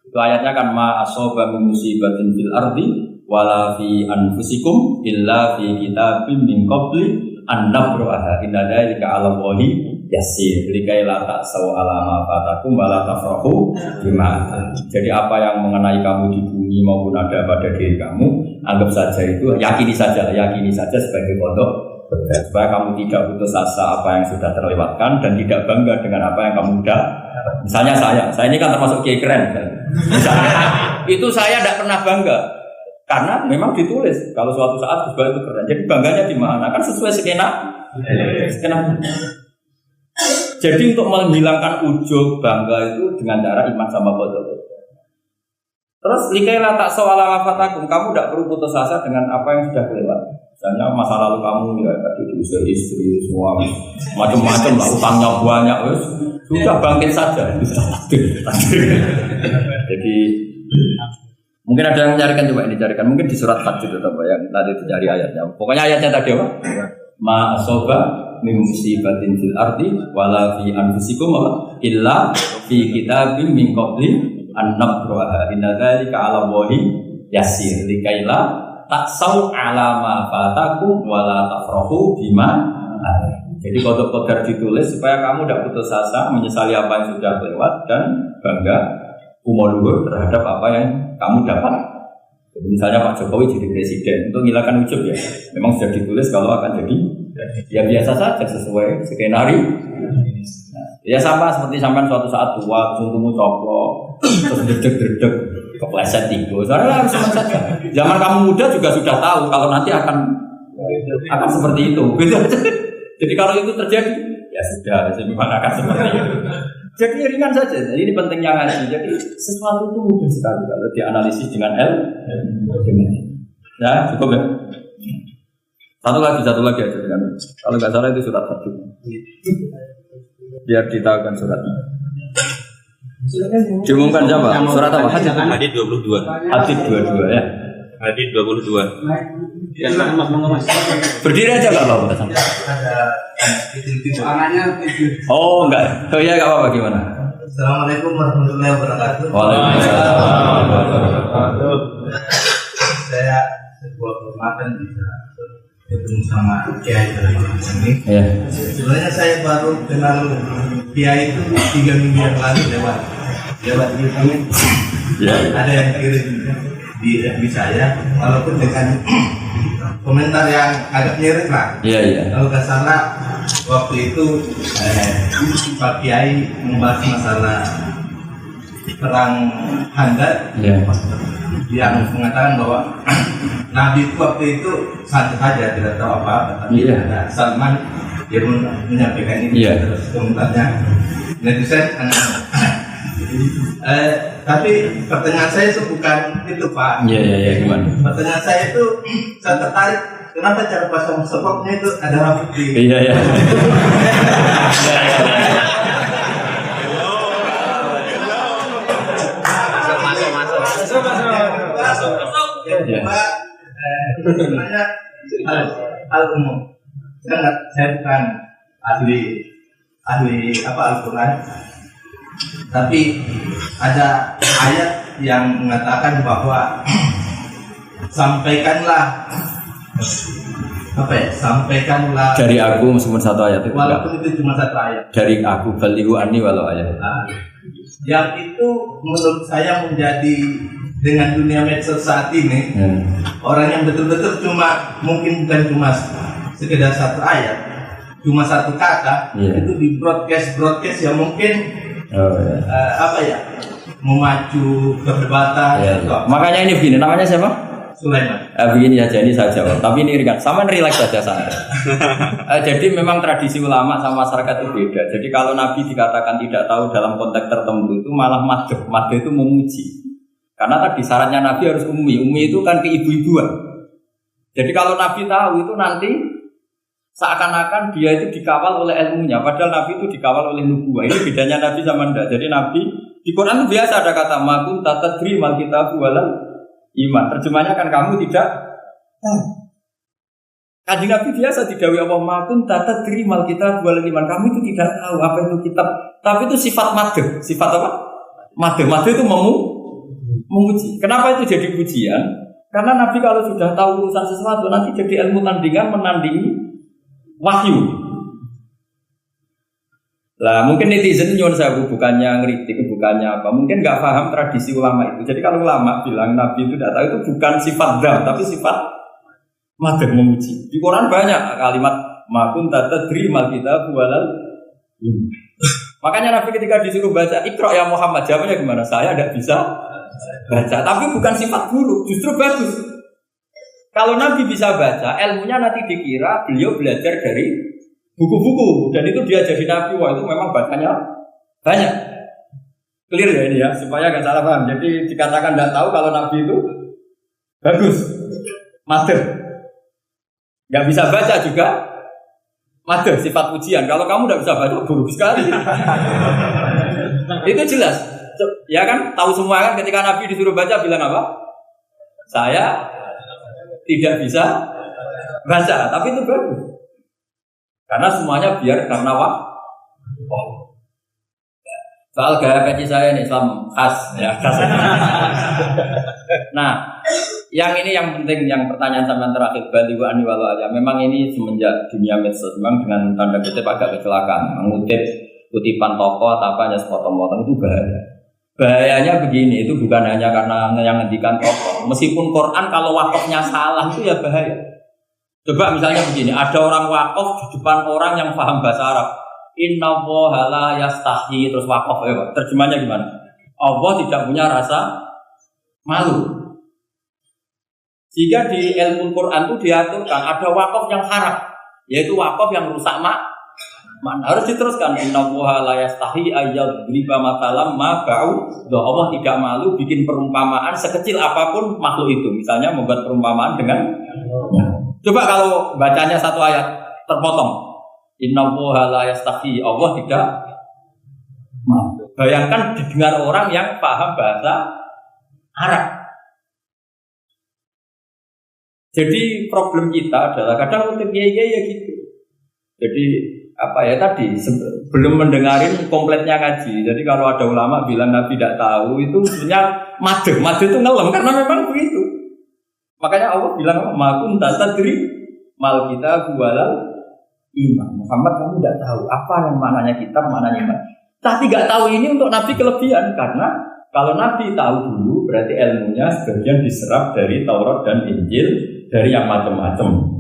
Itu ayatnya kan ma asoba min musibatin fil ardi wala fi anfusikum illa fi kitabim min qabli an nabraha inna dzalika 'ala Allahi yasir. Likai la ta'saw 'ala ma fatakum wa la tafrahu bima. Jadi apa yang mengenai kamu di bumi maupun ada pada diri kamu, anggap saja itu yakini saja sebagai pondok supaya kamu tidak putus asa apa yang sudah terlewatkan dan tidak bangga dengan apa yang kamu udah. Misalnya saya ini kan termasuk kiai keren. Misalnya itu saya tidak pernah bangga. Karena memang ditulis kalau suatu saat Gus itu keren. Jadi bangganya di mana? Kan sesuai skena. Jadi untuk menghilangkan ujub bangga itu dengan cara iman sama qadar. Terus likailah tak sawala wafatakum, kamu tidak perlu putus asa dengan apa yang sudah kelewat. Misalnya masa lalu kamu ya tadi diusir istri semua macam-macam lah, utangnya banyak, sudah bangkit saja. Jadi mungkin ada yang mencarikan, coba ini carikan. Mungkin di surat Hajj itu apa yang tadi dicari ayatnya. Pokoknya ayatnya tadi apa? Ma asoba min musibatin fil ardi wala fi anfusikum illa fi kitabim min qabli an nabraha inna dzalika 'ala Allahi yasir. Likaila taksau 'ala ma fatakum wala tafrahu bima. Jadi kodok-kodok ditulis supaya kamu tidak putus asa menyesali apa yang sudah lewat dan bangga umur terhadap apa yang kamu dapat. Jadi misalnya Pak Jokowi jadi presiden untuk menghilangkan ujub ya, memang sudah ditulis kalau akan jadi ya biasa saja sesuai skenario. Nah, ya sama seperti sampai suatu saat tua, tunggu coplok, terus dedek kepleset tiga. Soalnya harus sama saja. Zaman kamu muda juga sudah tahu kalau nanti akan seperti itu. Jadi kalau itu terjadi ya sudah, memang akan seperti itu. Jadi ringan saja. Jadi ini pentingnya ngaji. Jadi sesuatu itu mudah sekali kalau dianalisis dengan ya cukup ya. Satu lagi aja dengan. Kalau nggak salah itu surat Hajj. Biar kita akan suratnya. Diumumkan siapa? Surat apa? Hadid 22. Hadid 22 ya. Hadid 22. Berdiri aja nggak apa-apa. Oh enggak. Oh ya nggak apa-apa gimana? Assalamualaikum warahmatullahi wabarakatuh. Waalaikumsalam. Saya sebuah kehormatan bisa ketemu sama Kiai dari sini. Ya. Sebenarnya saya baru kenal Kiai itu 3 minggu yang lalu lewat YouTube. Ya. Ada yang kirim di FB saya, walaupun dengan komentar yang agak mirip lah. Iya, iya. Kalau nggak salah waktu itu Pak Kiai membahas masalah perang Handar, Iya. yang mengatakan bahwa Nabi itu waktu itu santai saja, tidak tahu apa-apa, tapi Iya. ada Salman dia pun menyampaikan ini. Iya. Terus komentarnya netizen tapi pertanyaan saya itu bukan itu Pak. Iya, iya, iya, gimana? Pertanyaan saya itu saya tertarik kenapa cara pasang sepoknya itu ada rambut di. Iya, iya. Ya, Pak, sebenarnya hal umum. Saya bukan ahli apa Al-Quran, tapi ada ayat yang mengatakan bahwa sampaikanlah Dari aku meskipun satu ayat itu enggak. walaupun itu cuma satu ayat. Dari aku balihu ani walau ayat. Yang itu menurut saya menjadi dengan dunia medsos saat ini, orang yang betul-betul mungkin bukan cuma sekedar satu ayat, cuma satu kata, itu di broadcast yang mungkin memacu perdebatan. Makanya ini begini, namanya siapa? Sulaiman. Begini aja, ini saya jawab. Tapi ini ringan, sama relax saja santai. Jadi memang tradisi ulama sama masyarakat itu beda. Jadi kalau Nabi dikatakan tidak tahu dalam konteks tertentu itu malah madh. Madh itu memuji. Karena tadi syaratnya Nabi harus ummi. Ummi itu kan keibu-ibuan. Jadi kalau Nabi tahu itu nanti seakan-akan dia itu dikawal oleh ilmunya. Padahal Nabi itu dikawal oleh nubuwah. Ini bedanya Nabi sama Anda. Jadi Nabi di Quran itu biasa ada kata makun tatadri mal kitabu walal iman. Terjemahnya kan kamu tidak tahu. Kanjeng Nabi biasa didhawuhi Allah makun tatadri mal kitabu walal iman. Kamu itu tidak tahu apa itu kitab. Tapi itu sifat madh. Sifat apa? Madh. Madh itu memuji. Kenapa itu jadi pujian? Karena Nabi kalau sudah tahu urusan sesuatu nanti jadi ilmu tandingan menandingi wahyu. Lah mungkin netizen nyuwun saya bukannya ngeritik, bukannya apa. Mungkin nggak paham tradisi ulama itu. Jadi kalau ulama bilang Nabi itu tidak tahu itu bukan sifat dzat, tapi sifat madh memuji. Di Quran banyak kalimat makun tatadri mal kitab walal. Makanya Nabi ketika disuruh baca Iqra ya Muhammad, jawabnya gimana? Saya tidak bisa baca, tapi bukan sifat buruk, justru bagus. Kalau Nabi bisa baca, ilmunya nanti dikira beliau belajar dari buku-buku, dan itu dia jadi Nabi. Wah itu memang bacanya banyak. Clear ya ini ya, supaya nggak salah paham. Jadi dikatakan tidak tahu kalau Nabi itu bagus, madh. Nggak bisa baca juga madh, sifat pujian. Kalau kamu tidak bisa baca, buruk sekali. Itu jelas. Ya kan, tahu semua kan ketika Nabi disuruh baca bilang apa? Saya tidak bisa baca, tapi itu bagus. Karena semuanya biar karena soal gaya kaji saya ini Islam khas ya khas. Nah, yang ini yang penting, yang pertanyaan sampai terakhir balihu ani walau aja. Memang ini semenjak dunia medsos memang dengan tanda kutip agak kecelakaan, mengutip kutipan tokoh atau apa hanya sepotong-potong itu bahaya. Bahayanya begini, itu bukan hanya karena yang ngendikan tokoh. Meskipun Quran kalau wakafnya salah itu ya bahaya. Coba misalnya begini, ada orang wakaf di depan orang yang paham bahasa Arab. Inna Allaha la yastahi, terus wakaf, terjemahnya gimana? Allah tidak punya rasa malu. Jika di ilmu Quran itu diaturkan ada wakaf yang haram, yaitu wakaf yang rusak mana harus diteruskan. Inna Allaha la yastahi ayyadriba matalam ma ba'u. Allah tidak malu bikin perumpamaan sekecil apapun makhluk itu. Misalnya membuat perumpamaan dengan coba kalau bacanya satu ayat terpotong. Inna Allaha la yastahi, Allah tidak malu. Bayangkan didengar orang yang paham bahasa Arab. Jadi problem kita adalah kadang untuk ya gitu. Jadi apa ya tadi belum mendengarin kompletnya ngaji. Jadi kalau ada ulama bilang Nabi tidak tahu itu sebenarnya madh itu ngelem karena memang begitu. Makanya Allah bilang makun tatadri Mal kita walal iman. Muhammad kamu tidak tahu apa yang maknanya kitab, maknanya iman. Tapi tidak tahu ini untuk Nabi kelebihan karena kalau Nabi tahu dulu berarti ilmunya sebagian diserap dari Taurat dan Injil dari yang macam-macam.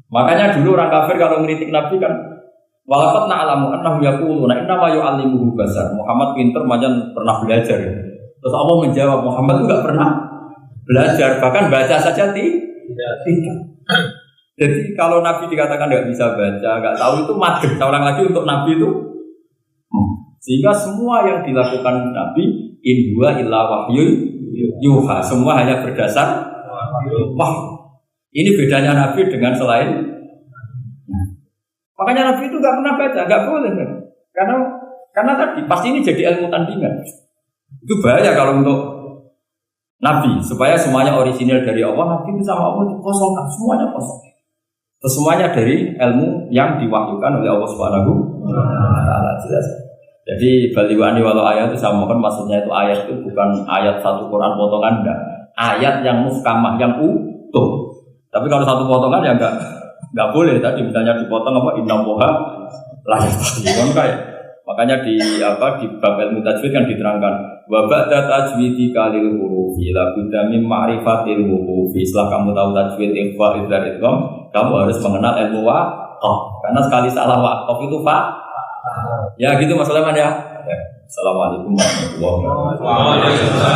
Makanya dulu orang kafir kalau ngeritik Nabi kan walaqad na'lamu annahu yaquluna inna ma yu'allimuhu basar. Muhammad pinter macam pernah belajar. Terus Allah menjawab Muhammad itu enggak pernah belajar, bahkan baca saja tidak. Jadi kalau Nabi dikatakan tidak bisa baca, nggak tahu itu madhab. Saya ulang lagi untuk Nabi itu. Sehingga semua yang dilakukan Nabi in huwa illa wahyun yuha. Semua hanya berdasar wahyu. Ini bedanya Nabi dengan selain. Makanya Nabi itu nggak pernah baca, nggak boleh. Karena tadi pasti ini jadi ilmu tandingan. Itu bahaya kalau untuk Nabi supaya semuanya orisinil dari Allah. Nabi itu sama Allah itu kosong, semuanya kosong. Semuanya dari ilmu yang diwahyukan oleh Allah Subhanahu wa taala, jelas. Jadi baliwani walau ayat itu saya mohon maksudnya itu ayat itu bukan ayat satu Quran potongan enggak. Ayat yang muhkamah yang utuh. Tapi kalau satu potongan ya enggak boleh tadi misalnya dipotong apa innallaha la yastahilun kayak. Makanya di bab ilmu tajwid kan diterangkan wa ba'da tajwidi kalil hurufi la budda min ma'rifatil hurufi. Setelah kamu tahu tajwid ikhfa idhar idgham, kamu harus mengenal ilmu waqaf. Karena sekali salah waqaf itu ya gitu masalahnya ya. Assalamualaikum warahmatullahi wabarakatuh.